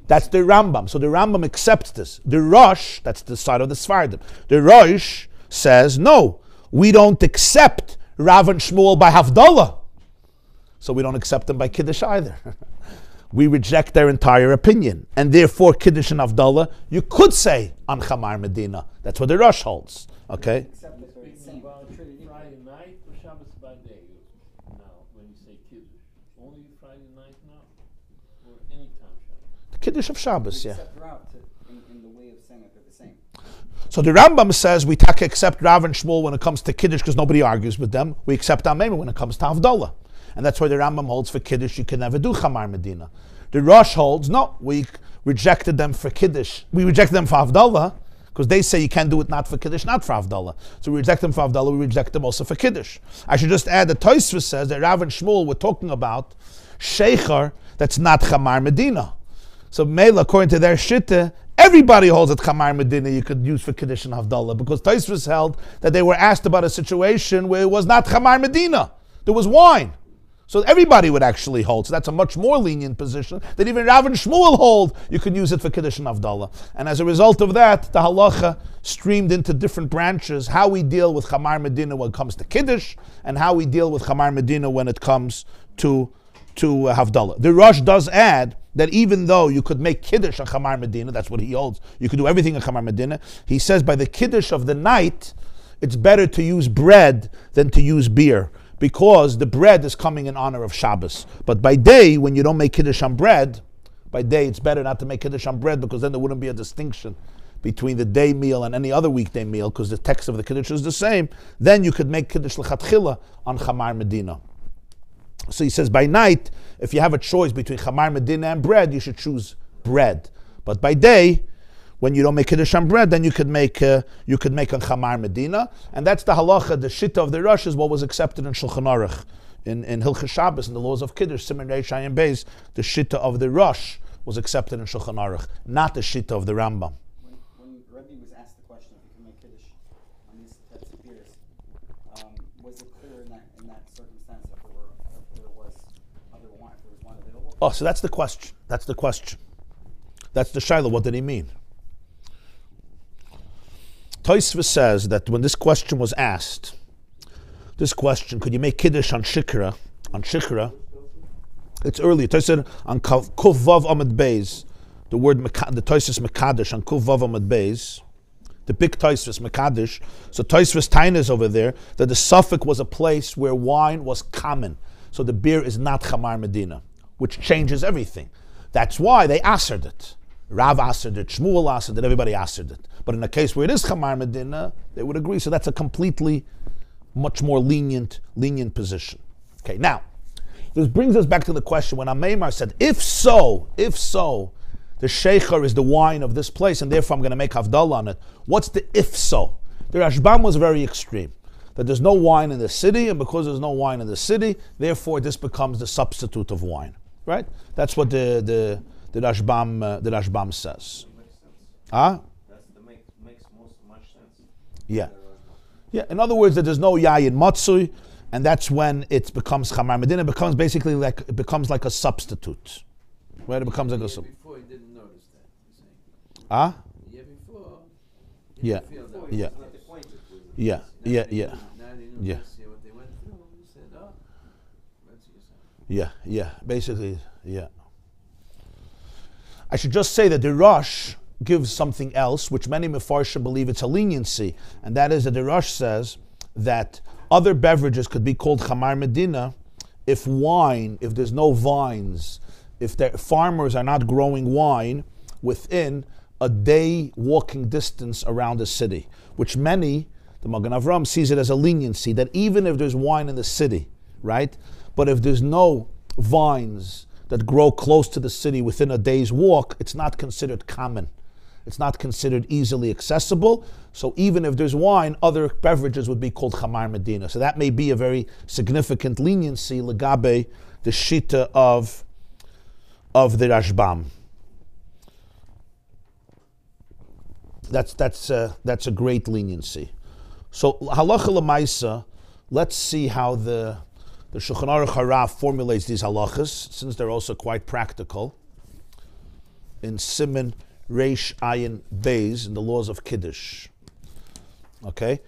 That's the Rambam. So the Rambam accepts this. The Rosh, that's the side of the Sfardim, the Rosh says, no, we don't accept Rav and Shmuel by havdalah. So we don't accept them by kiddush either. We reject their entire opinion. And therefore, kiddush and havdalah, you could say on chamar medina. That's what the Rosh holds. Okay? Except that they're the Speaking same. about Friday night or Shabbos by day now, when you say kiddush. Only Friday night now? Or any time Shabbos? The kiddush of Shabbos, yeah. Except Rav in the way of saying that they're the same. So the Rambam says we take accept Rav and Shmuel when it comes to kiddush because nobody argues with them. We accept Ameimah when it comes to havdalah. And that's why the Rambam holds for kiddush you can never do chamar medina. The Rosh holds, no, we rejected them for kiddush. We rejected them for havdalah because they say you can't do it not for kiddush, not for havdalah. So we reject them for havdalah, we reject them also for kiddush. I should just add that Tosfos says that Rav and Shmuel were talking about sheikher that's not chamar medina. So Mela, according to their shittah, everybody holds that chamar medina you could use for kiddush and havdalah because Tosfos held that they were asked about a situation where it was not chamar medina. There was wine. So everybody would actually hold. So that's a much more lenient position that even Rav and Shmuel hold. You could use it for Kiddush and Havdalah. And as a result of that, the halacha streamed into different branches, how we deal with Chamar Medina when it comes to Kiddush, and how we deal with Chamar Medina when it comes to Havdalah. The Rosh does add that even though you could make Kiddush on Chamar Medina, that's what he holds, you could do everything on Chamar Medina, he says by the Kiddush of the night, it's better to use bread than to use beer, because the bread is coming in honor of Shabbos. But by day, when you don't make Kiddush on bread, by day it's better not to make Kiddush on bread, because then there wouldn't be a distinction between the day meal and any other weekday meal, because the text of the Kiddush is the same. Then you could make Kiddush L'chatchila on Chamar Medina. So he says by night, if you have a choice between Chamar Medina and bread, you should choose bread. But by day, when you don't make Kiddush on bread, then you could make on Chamar Medina. And that's the halacha, the shitta of the Rosh is what was accepted in Shulchan Aruch. In Hilchos Shabbos, in the laws of Kiddush, Siman Reish Ayin Beis, the shitta of the Rosh was accepted in Shulchan Aruch, not the shitta of the Rambam. When Rabbi was asked the question if you can make Kiddush on these types of beers, was it clear in that circumstance if there was other wine, if there was wine available? Oh, so that's the question. That's the question. That's the Shiloh. What did he mean? Tosfos says that when this question was asked, this question, could you make Kiddush on Shikra? On Shikra, it's earlier. Tosfos said on Kuv Vav Amud Beis, the word the Tosfos Mekadosh on Kuv Vav Amud Beis, the big Tosfos Mekadosh. So Tosfos Tain is over there that the Suffolk was a place where wine was common. So the beer is not Chamar Medina, which changes everything. That's why they asered it. Rav asered it, Shmuel asered it, everybody asered it. But in a case where it is Chamar Medina, they would agree. So that's a completely much more lenient position. Okay, now, this brings us back to the question when Ameimar said, if so, the Sheikhar is the wine of this place, and therefore I'm going to make Havdalah on it. What's the if so? The Rashbam was very extreme, that there's no wine in the city, and because there's no wine in the city, therefore this becomes the substitute of wine. Right? That's what the Rashbam says. Makes sense. Huh? Makes much sense. Yeah. Yeah, in other words, that there's no yayin matzui, and that's when it becomes Chamar Medina. It becomes like a substitute. Right? It becomes like a substitute. Before he didn't notice that. You're saying. Huh? The year before. Yeah. Feel that Yeah. Not acquainted with it. Yeah. Yeah. Yeah. Now they knew Yeah. this year what they went through. He said, oh, let's see something. Yeah. Yeah. Basically, yeah. I should just say that the Rosh gives something else, which many Mefarshim believe it's a leniency, and that is that the Rosh says that other beverages could be called Chamar Medina if there's no vines, if the farmers are not growing wine within a day walking distance around the city, which many, the Magen Avram sees it as a leniency, that even if there's wine in the city, right, but if there's no vines that grow close to the city within a day's walk, it's not considered common. It's not considered easily accessible. So even if there's wine, other beverages would be called Chamar Medina. So that may be a very significant leniency, legabe, the shita of the Rashbam. That's a great leniency. So halacha l'maisa, let's see how the Shulchan Aruch Harav formulates these halachas, since they're also quite practical. In Siman Reish Ayin Beis, in the laws of Kiddush, okay,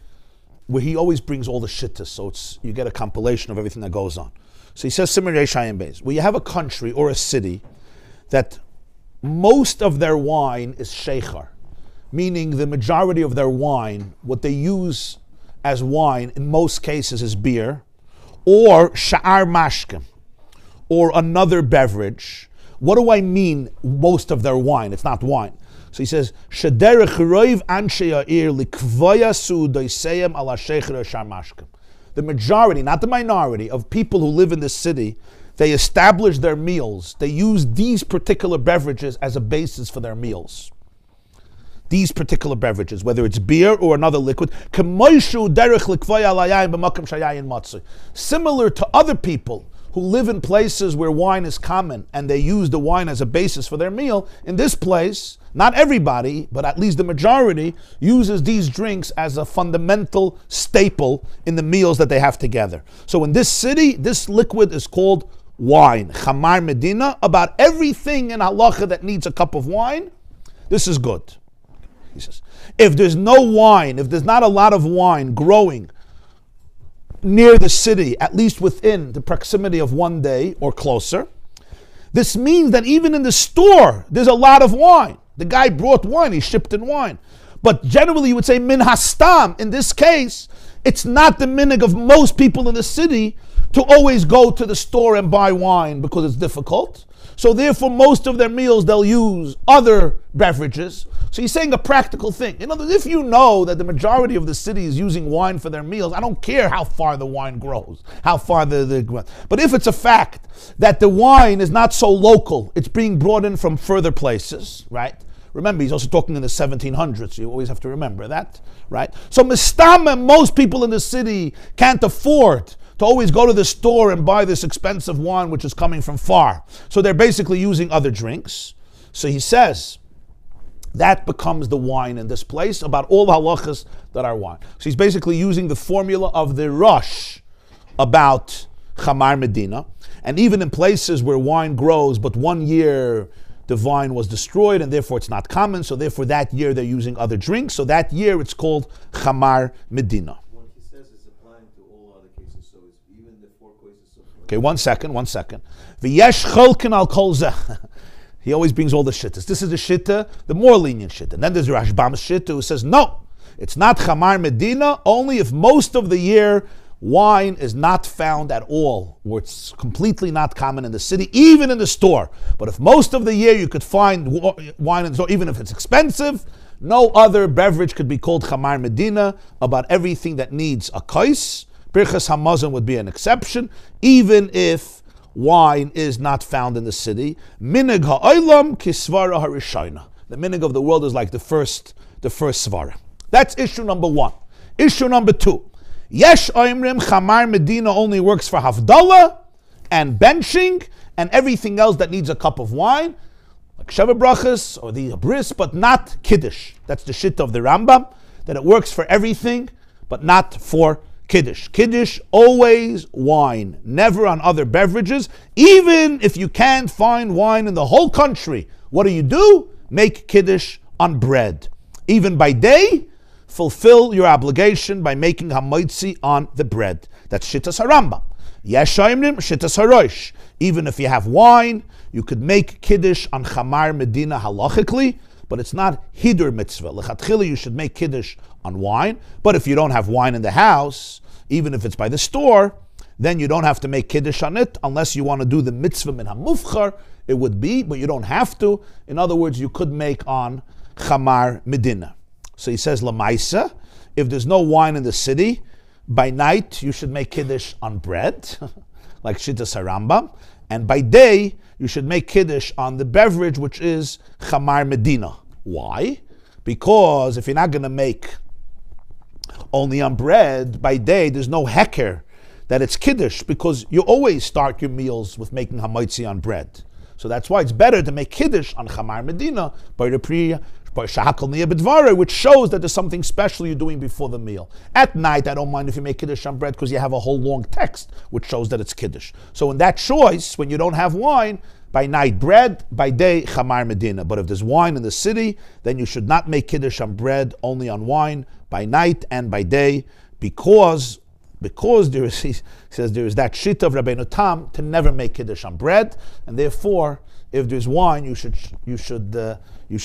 where he always brings all the shittas, so you get a compilation of everything that goes on. So he says Siman Reish Ayin Beis, where you have a country or a city that most of their wine is sheikhar, meaning the majority of their wine, what they use as wine in most cases is beer, or sha'ar mashkem, or another beverage. What do I mean, most of their wine? It's not wine. So he says, Shederech roiv anshe ha'ir likvoya su'udoiseyem ala sheikhar sha'ar mashkem. The majority, not the minority, of people who live in this city, they establish their meals. They use these particular beverages as a basis for their meals. These particular beverages, whether it's beer or another liquid, similar to other people who live in places where wine is common and they use the wine as a basis for their meal. In this place, not everybody, but at least the majority, uses these drinks as a fundamental staple in the meals that they have together. So in this city, this liquid is called wine, Chamar Medina. About everything in halacha that needs a cup of wine, this is good. He says, if there's no wine, if there's not a lot of wine growing near the city, at least within the proximity of 1 day or closer. This means that even in the store, there's a lot of wine. The guy brought wine, he shipped in wine. But generally you would say min hastam. In this case, it's not the minig of most people in the city to always go to the store and buy wine because it's difficult. So therefore, most of their meals, they'll use other beverages. So he's saying a practical thing. In other words, if you know that the majority of the city is using wine for their meals, I don't care how far the wine grows, how far the but if it's a fact that the wine is not so local, it's being brought in from further places, right? Remember, he's also talking in the 1700s. You always have to remember that, right? So mistama, most people in the city can't afford to always go to the store and buy this expensive wine which is coming from far. So they're basically using other drinks. So he says, that becomes the wine in this place, about all the halachas that are wine. So he's basically using the formula of the Rosh about Chamar Medina. And even in places where wine grows, but 1 year the vine was destroyed and therefore it's not common, so therefore that year they're using other drinks. So that year it's called Chamar Medina. When he says it's applying to all other cases, so it's even the 4 cases of... Okay, one second. V'yesh cholkin al kol zeh. He always brings all the shittas. This is the shitta, the more lenient shitta. And then there's Rashbam's shitta who says, no, it's not Chamar Medina, only if most of the year wine is not found at all, or it's completely not common in the city, even in the store. But if most of the year you could find wine in the store, even if it's expensive, no other beverage could be called Chamar Medina. About everything that needs a kais, Birchas Hamazon would be an exception, even if wine is not found in the city. Minig ha'olam kisvara harishayna. The minig of the world is like the first svara. That's issue number 1. Issue number 2. Yesh oimrim Chamar Medina only works for Havdalah and benching and everything else that needs a cup of wine, like Sheva Brachas or the Bris, but not Kiddush. That's the shit of the Rambam, that it works for everything, but not for Kiddush. Kiddush, always wine, never on other beverages. Even if you can't find wine in the whole country, what do? Make Kiddush on bread. Even by day, fulfill your obligation by making hamoitzi on the bread. That's Shittas HaRambam. Yeshayimnim, Shittas HaRosh. Even if you have wine, you could make Kiddush on Chamar Medina halachically, but it's not Hidur mitzvah. Lechatchila, you should make Kiddush on wine, but if you don't have wine in the house, even if it's by the store, then you don't have to make Kiddush on it, unless you want to do the mitzvah min hamufchar, it would be, but you don't have to. In other words, you could make on Chamar Medina. So he says, Lamaisa, if there's no wine in the city, by night you should make Kiddush on bread, like Shittas HaRambam, and by day you should make Kiddush on the beverage, which is Chamar Medina. Why? Because if you're not going to make only on bread, by day there's no heker that it's Kiddush, because you always start your meals with making Hamaitzi on bread. So that's why it's better to make Kiddush on Chamar Medina, which shows that there's something special you're doing before the meal. At night, I don't mind if you make Kiddush on bread because you have a whole long text which shows that it's Kiddush. So in that choice, when you don't have wine, by night bread, by day Chamar Medina. But if there's wine in the city, then you should not make Kiddush on bread, only on wine, by night and by day, because there is, he says, there is that shita of Rabbeinu Tam to never make Kiddush on bread, and therefore, if there's wine, you should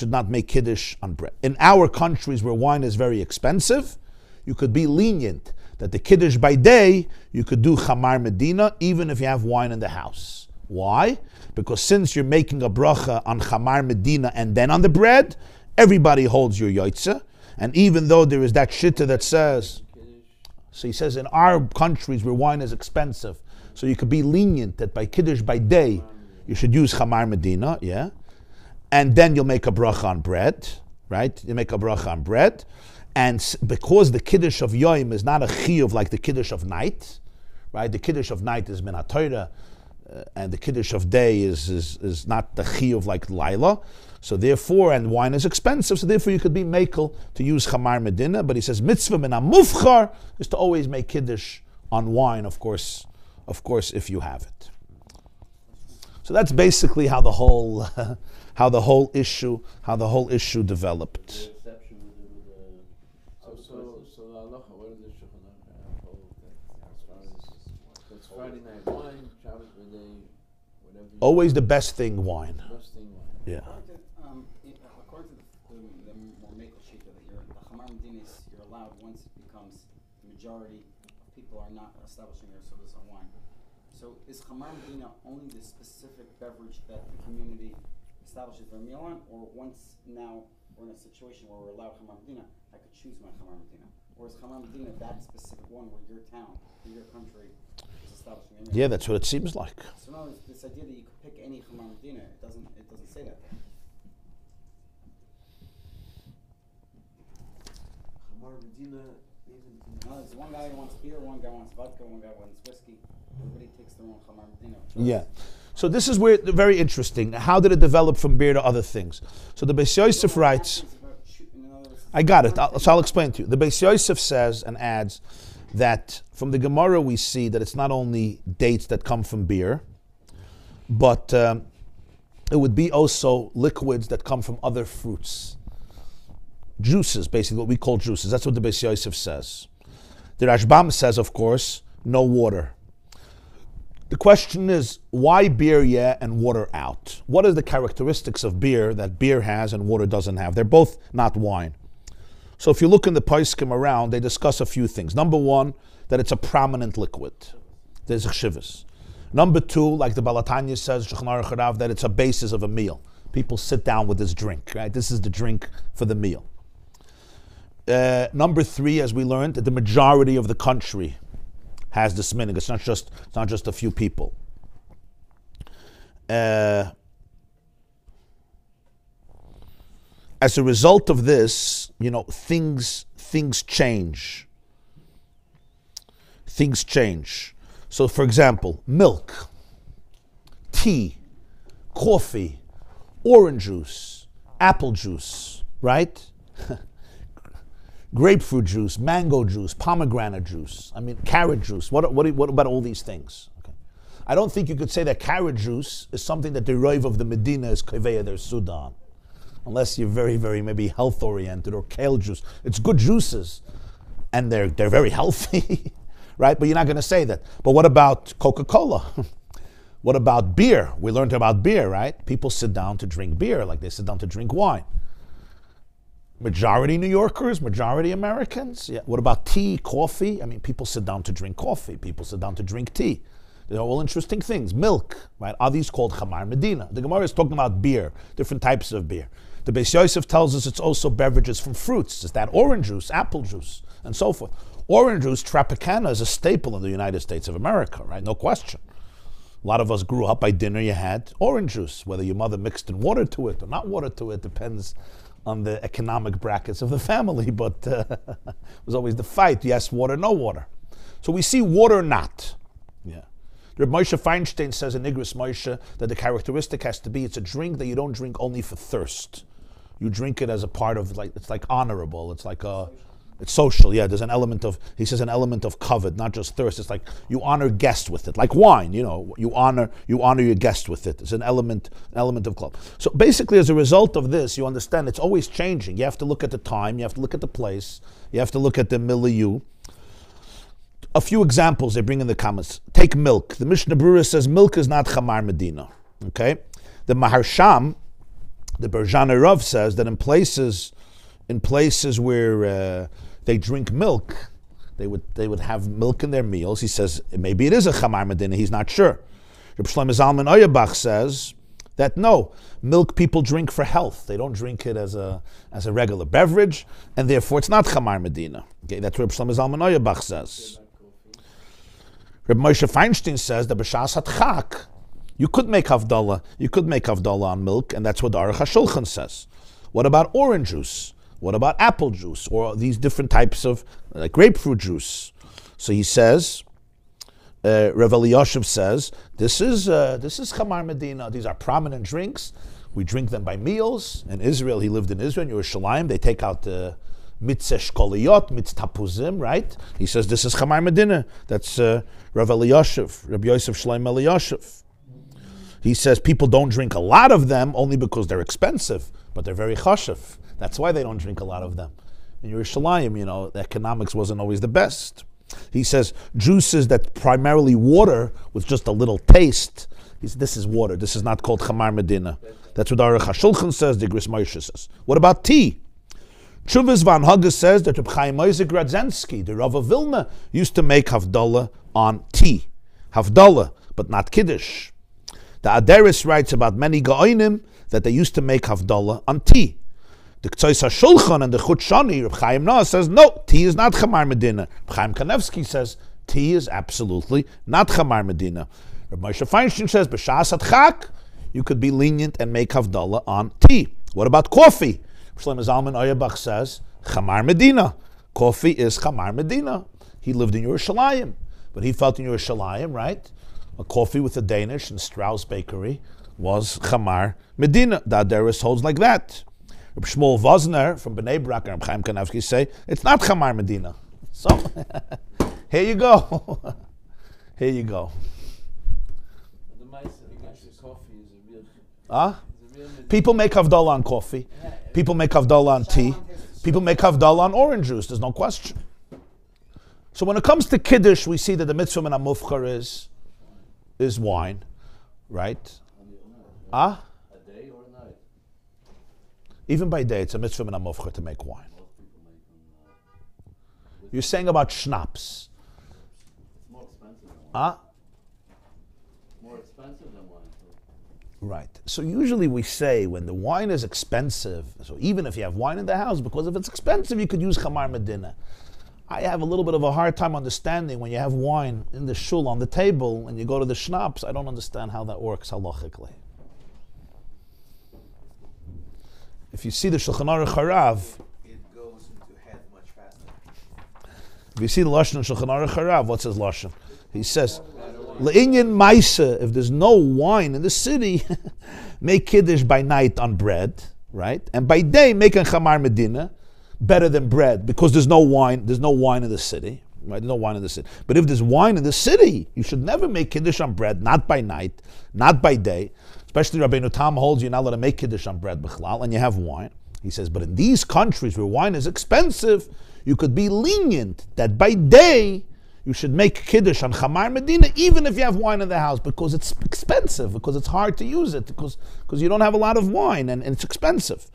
not make Kiddush on bread. In our countries where wine is very expensive, you could be lenient that the Kiddush by day, you could do Chamar Medina, even if you have wine in the house. Why? Because since you're making a bracha on Chamar Medina and then on the bread, everybody holds your yotzeh. And even though there is that shitta that says, so he says in our countries where wine is expensive, so you could be lenient that by Kiddush by day, you should use Chamar Medina, yeah? And then you'll make a bracha on bread, right? You make a bracha on bread. And because the Kiddush of Yom is not a chiyuv like the Kiddush of night, right? The Kiddush of night is min haTorah, and the Kiddush of day is not the chiyuv like Laila. So therefore, and wine is expensive, so therefore you could be makel to use Chamar Medina. But he says, mitzvah min hamufchar is to always make Kiddush on wine, of course, if you have it. So that's basically how the whole issue developed. The exception with the So the halacha, what is the Shulchan Aruch? So it's Friday night wine, Shabbos midday, whatever. Always the best thing, wine. Best thing wine. Yeah. According to the more Makel Shita, that the Chamar Medinas, you're allowed once it becomes the majority of people are not establishing their sodas on wine. So is Chamar Medina only the specific beverage that the community establishes their meal on, or once now we're in a situation where we're allowed Chamar Medina, I could choose my Chamar Medina? Or is Chamar Medina that specific one where your town, or your country is establishing their meal? Yeah, that's what it seems like. So now this idea that you could pick any Chamar Medina, it doesn't say that there. Chamar Medina, even No, there's one guy who wants beer, one guy wants vodka, one guy wants whiskey. Everybody takes their own Chamar Medina. Yeah. So this is where very interesting. How did it develop from beer to other things? So the Beis Yosef writes. I got it. I'll explain to you. The Beis Yosef says and adds that from the Gemara we see that it's not only dates that come from beer, but it would be also liquids that come from other fruits. Juices, basically what we call juices. That's what the Beis Yosef says. The Rashbam says, of course, no water. The question is, why beer, yeah, and water out? What are the characteristics of beer that beer has and water doesn't have? They're both not wine. So if you look in the Poskim around, they discuss a few things. Number one, that it's a prominent liquid. There's a shivas. Number two, like the Balatanya says, that it's a basis of a meal. People sit down with this drink, right? This is the drink for the meal. Number three, as we learned, that the majority of the country has this minig. It's not just a few people. As a result of this, things change. Things change. So, for example, milk, tea, coffee, orange juice, apple juice, right? Grapefruit juice, mango juice, pomegranate juice, carrot juice. What about all these things? Okay. I don't think you could say that carrot juice is something that the Roiv of the Medina is kaveya their Sudan. Unless you're very, very maybe health oriented, or kale juice. It's good juices and they're very healthy, right? But you're not going to say that. But what about Coca-Cola? What about beer? We learned about beer, right? People sit down to drink beer like they sit down to drink wine. Majority New Yorkers, majority Americans. Yeah. What about tea, coffee? People sit down to drink coffee. People sit down to drink tea. They're all interesting things. Milk, right? Are these called Chamar Medina? The Gemara is talking about beer, different types of beer. The Beis Yosef tells us it's also beverages from fruits. It's that orange juice, apple juice, and so forth. Orange juice, Tropicana, is a staple in the United States of America, right? No question. A lot of us grew up, by dinner you had orange juice. Whether your mother mixed in water to it or not water to it depends on the economic brackets of the family, but it was always the fight, yes water, no water. So we see water not. Yeah. Rabbi Moshe Feinstein says in Igris Moshe that the characteristic has to be, it's a drink that you don't drink only for thirst. You drink it as a part of, it's like honorable, it's social, yeah, there's an element of, he says an element of covet, not just thirst. It's like you honor guests with it, like wine, you honor your guest with it. It's an element of club. So basically, as a result of this, you understand it's always changing. You have to look at the time, you have to look at the place, you have to look at the milieu. A few examples they bring in the comments. Take milk. The Mishnah Berurah says milk is not Chamar Medina. Okay? The Maharsham, the Berjana Rav, says that in places where they drink milk, they would have milk in their meals. He says maybe it is a Chamar Medina. He's not sure. Reb Shlomo Zalman Auerbach says that no, milk people drink for health. They don't drink it as a regular beverage, and therefore it's not Chamar Medina. Okay, that's what Reb Shlomo Zalman Auerbach says. Reb Moshe Feinstein says that b'shas hatchak, you could make havdalah. You could make havdalah on milk, and that's what the Aruch HaShulchan says. What about orange juice? What about apple juice, or these different types of grapefruit juice? So he says, Rav Eliyashiv says, this is Chamar Medina. These are prominent drinks. We drink them by meals. In Israel, he lived in Israel, in Yerushalayim. They take out the mitzvah shkoliyot, mitzvah tapuzim, right? He says this is Chamar Medina. That's Rav Eliyashiv, Rabbi Yosef Shlomo Eliyashiv. He says people don't drink a lot of them only because they're expensive, but they're very chashuv. That's why they don't drink a lot of them. In Yerushalayim, the economics wasn't always the best. He says juices that primarily water with just a little taste. He said, this is water. This is not called Chamar Medina. That's what Aruch HaShulchan says, the Gris Moshe says. What about tea? Chuvas Van Haga says that Reb Chaim Isaac Radzensky, the Rav of Vilna, used to make Havdalah on tea. Havdalah, but not Kiddush. The Aderis writes about many Gaonim that they used to make Havdalah on tea. The Ktsois HaShulchan and the Chut Shani, Reb Chaim Noah says, no, tea is not Chamar Medina. Reb Chaim Kanevsky says, tea is absolutely not Chamar Medina. Reb Moshe Feinstein says, B'shas Chak, you could be lenient and make Havdalah on tea. What about coffee? Shlomo Zalman Auerbach says, Chamar Medina. Coffee is Chamar Medina. He lived in Yerushalayim, but he felt in Yerushalayim, right? A coffee with a Danish and Strauss Bakery was Chamar Medina. The Aderis holds like that. Reb Shmuel Vosner from Bnei Brak and Reb Chaim Kanevsky say, it's not Chamar Medina. So, here you go. Here you go. The mice against coffee is a real. Huh? People make Havdalah on coffee. People make Havdalah on tea. People make Havdalah on orange juice. There's no question. So when it comes to Kiddush, we see that the mitzvah min hamufchar is wine, right? Ah? A day or a night? Even by day, it's a mitzvah min hamufchar to make wine. You're saying about schnapps. It's more expensive than wine. Ah? More expensive than wine. Right. So usually we say when the wine is expensive, so even if you have wine in the house, because if it's expensive, you could use Chamar Medina. I have a little bit of a hard time understanding when you have wine in the shul on the table and you go to the schnapps. I don't understand how that works halachically. If you see the Shulchan Aruch Harav, It goes into head much faster. if you see the Lashon in Shulchan Aruch Harav, what's his Lashon? He says, Le'inyan Maisa, if there's no wine in the city, make Kiddush by night on bread, right? And by day, make a Chamar Medina, better than bread, because there's no wine in the city, right? There's no wine in the city. But if there's wine in the city, you should never make Kiddush on bread, not by night, not by day. Especially Rabbeinu Tam holds you're not allowed to make Kiddush on bread, b'chlal, and you have wine. He says, but in these countries where wine is expensive, you could be lenient that by day, you should make Kiddush on Chamar Medina, even if you have wine in the house, because it's expensive, because it's hard to use it, because you don't have a lot of wine, and it's expensive.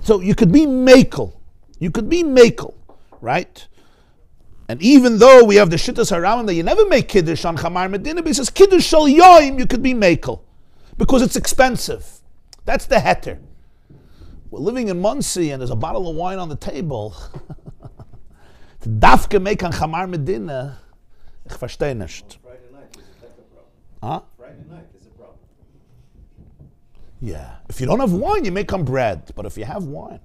So you could be makel. You could be makel, right? And even though we have the shittas around that you never make Kiddush on Chamar Medina, but he says Kiddush shal yoim, you could be makel, because it's expensive. That's the heter. We're living in Muncie, and there's a bottle of wine on the table. To dafke make on Chamar Medina, ich verstehe nicht. Friday night is a problem. Huh? Friday night is a problem. Yeah. If you don't have wine, you make on bread. But if you have wine.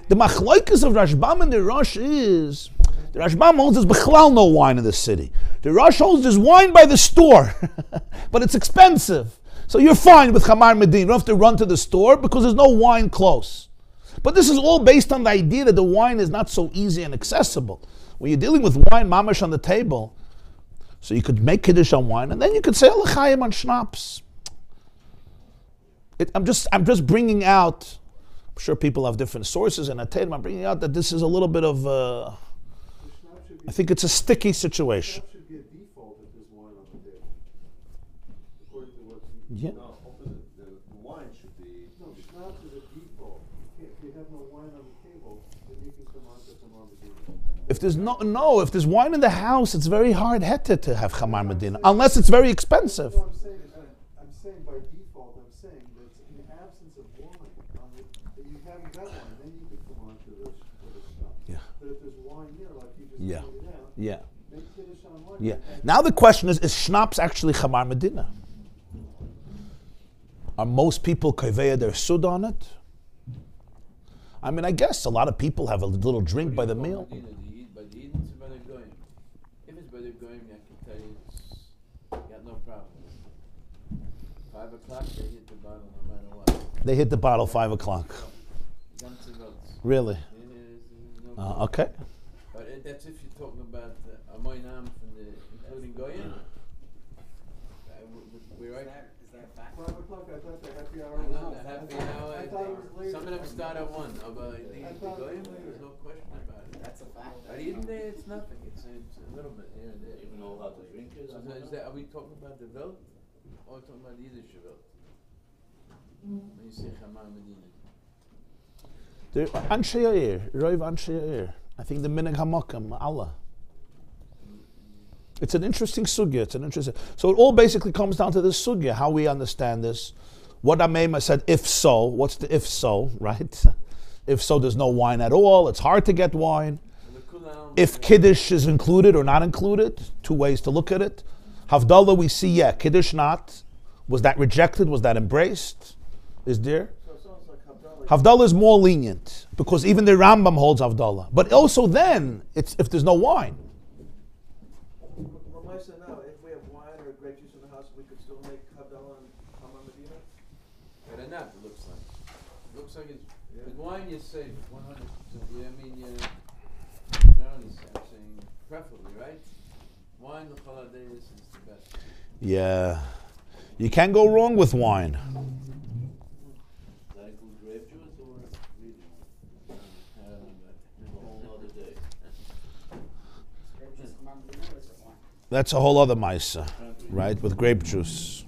The machlokes of Rashbam and the Rosh is, the Rashbam holds there's bechlal no wine in the city. The Rosh holds there's wine by the store, but it's expensive. So you're fine with Chamar Medina. You don't have to run to the store because there's no wine close. But this is all based on the idea that the wine is not so easy and accessible. When you're dealing with wine mamash on the table, so you could make Kiddush on wine, and then you could say L'chaim on schnapps. I'm just bringing out, I'm sure people have different sources, and I'm bringing out that this is a little bit of, I think it's a sticky situation. That should be a default if there's wine on the table. According to what you... Yeah. No, the wine should be. No, schnapps is a default. If you have no wine on the table, then you can come on to Chamar Medina. If there's wine in the house, it's very hard heter to have Chamar Medina, unless it's very expensive. No, I'm saying by default, I'm saying that in the absence of wine, that you haven't got wine, then you can come on to the schnapps. Yeah. But if there's wine here, like you just Yeah. pointed out, Yeah. make Kiddush on wine. Yeah. Now the question is schnapps actually Chamar Medina? Are most people kaveya their sud on it? I mean, I guess a lot of people have a little drink by the meal. Medina, do you eat by the Eden or by the Goyim? If it's by the Goyim, I can tell you, you got no problem. 5 o'clock, they hit the bottle no matter what. They hit the bottle 5 o'clock. Guns and votes. Really? There's no problem. Okay. But that's if you're talking about Amoy Nam from the, including Goyim. We're right. Is that a fact? 5 o'clock, I thought the happy hour I was know, on. the happy I hour. thought it was later. Some of them start at 1. But the I thought it was Goyim, later. there's no question about it. That's a fact. Are you day it's nothing. It's a little bit here and there. Even know how to drink it. So is that, are we talking about the Welt or talking about the Yiddish Welt? When you say Chamar Medina. Anshe Yair, Roiv Anshe Yair. I think the Minhag HaMakam, Allah. It's an interesting sugya. So it all basically comes down to this sugya, how we understand this. What Amema said, if so, what's the if so, right? If so, there's no wine at all. It's hard to get wine. If Kiddush is included or not included, two ways to look at it. Havdalah, we see, yeah, Kiddush not. Was that rejected? Was that embraced? Is there? So it sounds like Havdalah is more lenient because even the Rambam holds Havdalah. But also then, it's if there's no wine. Ramaisa now, if we have wine or grape juice in the house, we could still make Havdalah and Hamar Medina? Better not, it looks like. It looks like it's, with wine you're safe, 100%. Yeah, I mean, not only safe, I'm saying preferably, right? Wine, the holidays is the best. Yeah. You can't go wrong with wine. Does that include grape juice or really? That's a whole other day. Grape juice, Chamar Medina, or is it wine? That's a whole other maisa, right? With grape juice.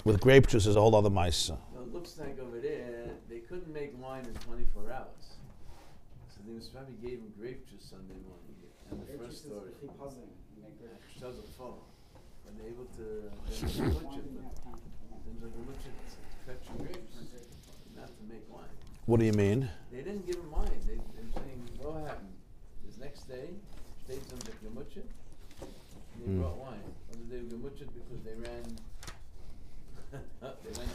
With grape juice is a whole other maisa. Well, it looks like over there, they couldn't make wine in 24 hours. So they was probably gave him grape juice Sunday morning. And the Grape first juice story. is puzzling. You make grape juice. Shows a phone. When they're able to fetch grapes, not to make wine. What do you mean? They didn't give him wine. They're saying, what happened? This next day, stayed some the gemuchet. They brought wine. Whether they were gemuchet because they ran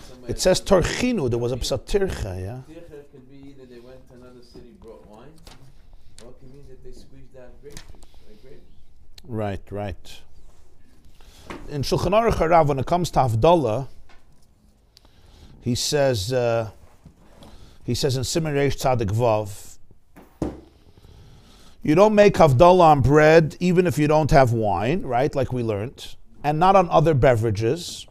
somewhere. It says Torchinu, there was a psatircha, yeah? Tircha could be either they went to another city, brought wine, or it could mean that they squeezed out grape juice, like grapes. Right. In Shulchan Aruch Harav, when it comes to Havdalah, he says in Siman Reish Tzadik Vav, you don't make Havdalah on bread even if you don't have wine, right, like we learned, and not on other beverages.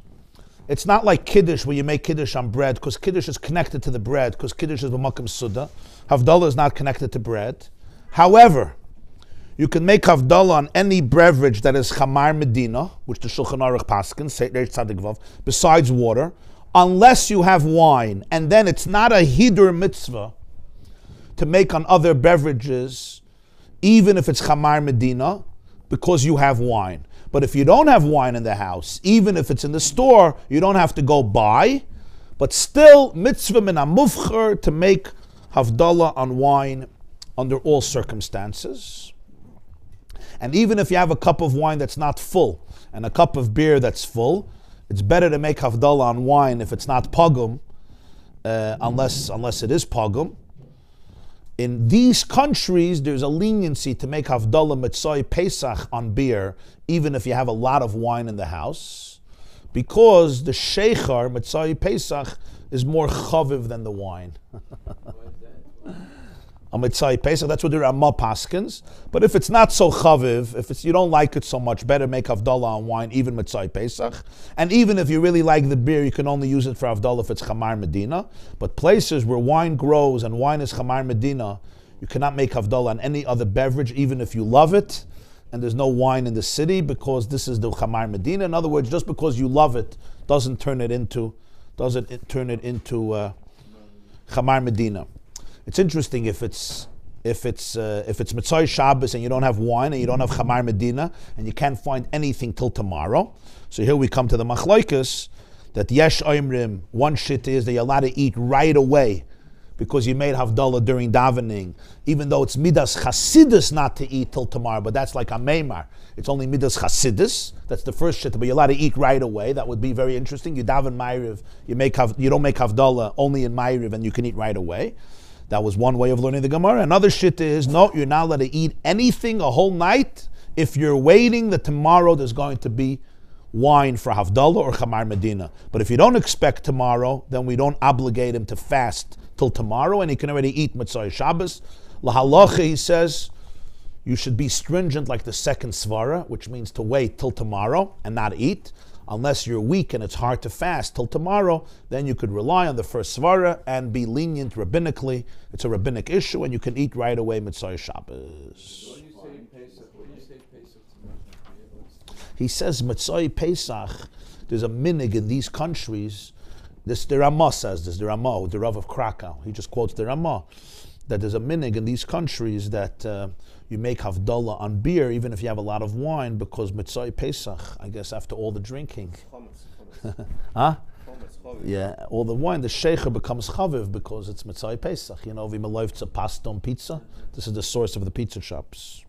It's not like Kiddush where you make Kiddush on bread because Kiddush is connected to the bread because Kiddush is b'makam Suda. Havdalah is not connected to bread. However, you can make Havdalah on any beverage that is Chamar Medina, which the Shulchan Aruch Paskin, Reish Tzadik Vav, besides water, unless you have wine. And then it's not a Hidur mitzvah to make on other beverages, even if it's Chamar Medina, because you have wine. But if you don't have wine in the house, even if it's in the store, you don't have to go buy. But still, mitzvah min hamufcher to make Havdalah on wine under all circumstances. And even if you have a cup of wine that's not full and a cup of beer that's full, it's better to make Havdalah on wine if it's not pogum, unless it is pogum. In these countries, there's a leniency to make Havdalah Mitzvah Pesach on beer, even if you have a lot of wine in the house, because the Sheikhar Mitzvah Pesach is more chaviv than the wine. A Mitzvah Pesach, that's what the Ramah paskins. But if it's not so chaviv, if you don't like it so much, better make Havdalah on wine, even Mitzvah Pesach. And even if you really like the beer, you can only use it for Havdalah if it's Chamar Medina. But places where wine grows and wine is Chamar Medina, you cannot make Havdalah on any other beverage, even if you love it. And there's no wine in the city because this is the Chamar Medina. In other words, just because you love it doesn't turn it into Chamar Medina. It's interesting if it's Mitzvah Shabbos and you don't have wine and you don't have Chamar Medina and you can't find anything till tomorrow. So here we come to the Machlokes that Yesh Oimrim, one shit is that you're allowed to eat right away because you made Havdalah during davening, even though it's Midas Chasidus not to eat till tomorrow, but that's like a Meimar. It's only Midas Chasidus. That's the first shit, but you're allowed to eat right away. That would be very interesting. You daven Ma'ariv, you don't make Havdalah only in Ma'ariv and you can eat right away. That was one way of learning the Gemara. Another shit is, no, you're not allowed to eat anything a whole night if you're waiting that tomorrow there's going to be wine for Havdalah or Chamar Medina. But if you don't expect tomorrow, then we don't obligate him to fast till tomorrow, and he can already eat Mitzvah Shabbos. Lahalacha, he says, you should be stringent like the second svara, which means to wait till tomorrow and not eat. unless you're weak and it's hard to fast till tomorrow, then you could rely on the first svara and be lenient rabbinically. It's a rabbinic issue, and you can eat right away Mitzvah Shabbos. When you say Pesach, when you say Pesach to Moshe, He says Mitzvah Pesach, there's a minig in these countries. This the Ramah says this, the Ramah, the Rav of Krakow. He just quotes the Ramah, that there's a minig in these countries that you make havdalah on beer even if you have a lot of wine, because Mitzvah Pesach, I guess after all the drinking. Huh? Yeah, all the wine, the sheikha becomes chaviv because it's Mitzvah Pesach. You know, v'meloivtza pasta on pizza. This is the source of the pizza shops.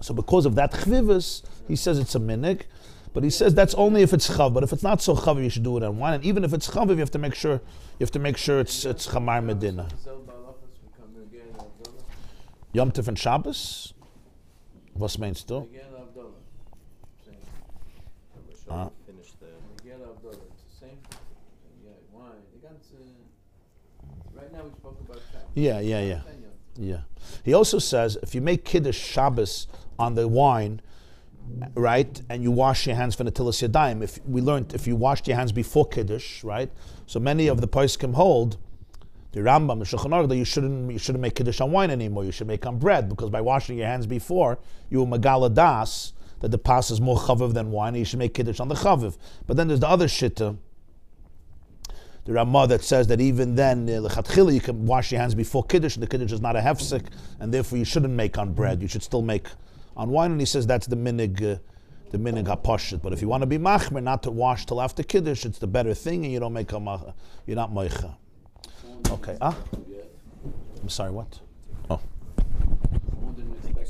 So because of that chvivus, he says it's a minig, but he says that's only if it's chav. But if it's not so chav, you should do it on wine. And even if it's chav, you have to make sure it's chamar medina. Yom Tov and Shabbos. Was meinst du? Finish the. Right now we spoke about Shabbos. Yeah. He also says if you make Kiddush Shabbos on the wine, right, and you wash your hands for Natilas Yadayim, if you washed your hands before Kiddush, right, so many of the poskim hold, the Rambam, the Shulchan Aruch, that you shouldn't make Kiddush on wine anymore, you should make on bread, because by washing your hands before, you will Megala Das, that the pas is more chaviv than wine, and you should make Kiddush on the chaviv. But then there's the other shitta, the Ramah, that says that even then, l'chatchila, you can wash your hands before Kiddush, and the Kiddush is not a hefsek, and therefore you shouldn't make on bread, you should still make on wine, and he says that's the minig hapashit. But if you want to be machmer, not to wash till after Kiddush, it's the better thing, and you don't make you're not moicha. Okay, I'm sorry, what? Oh. Someone didn't expect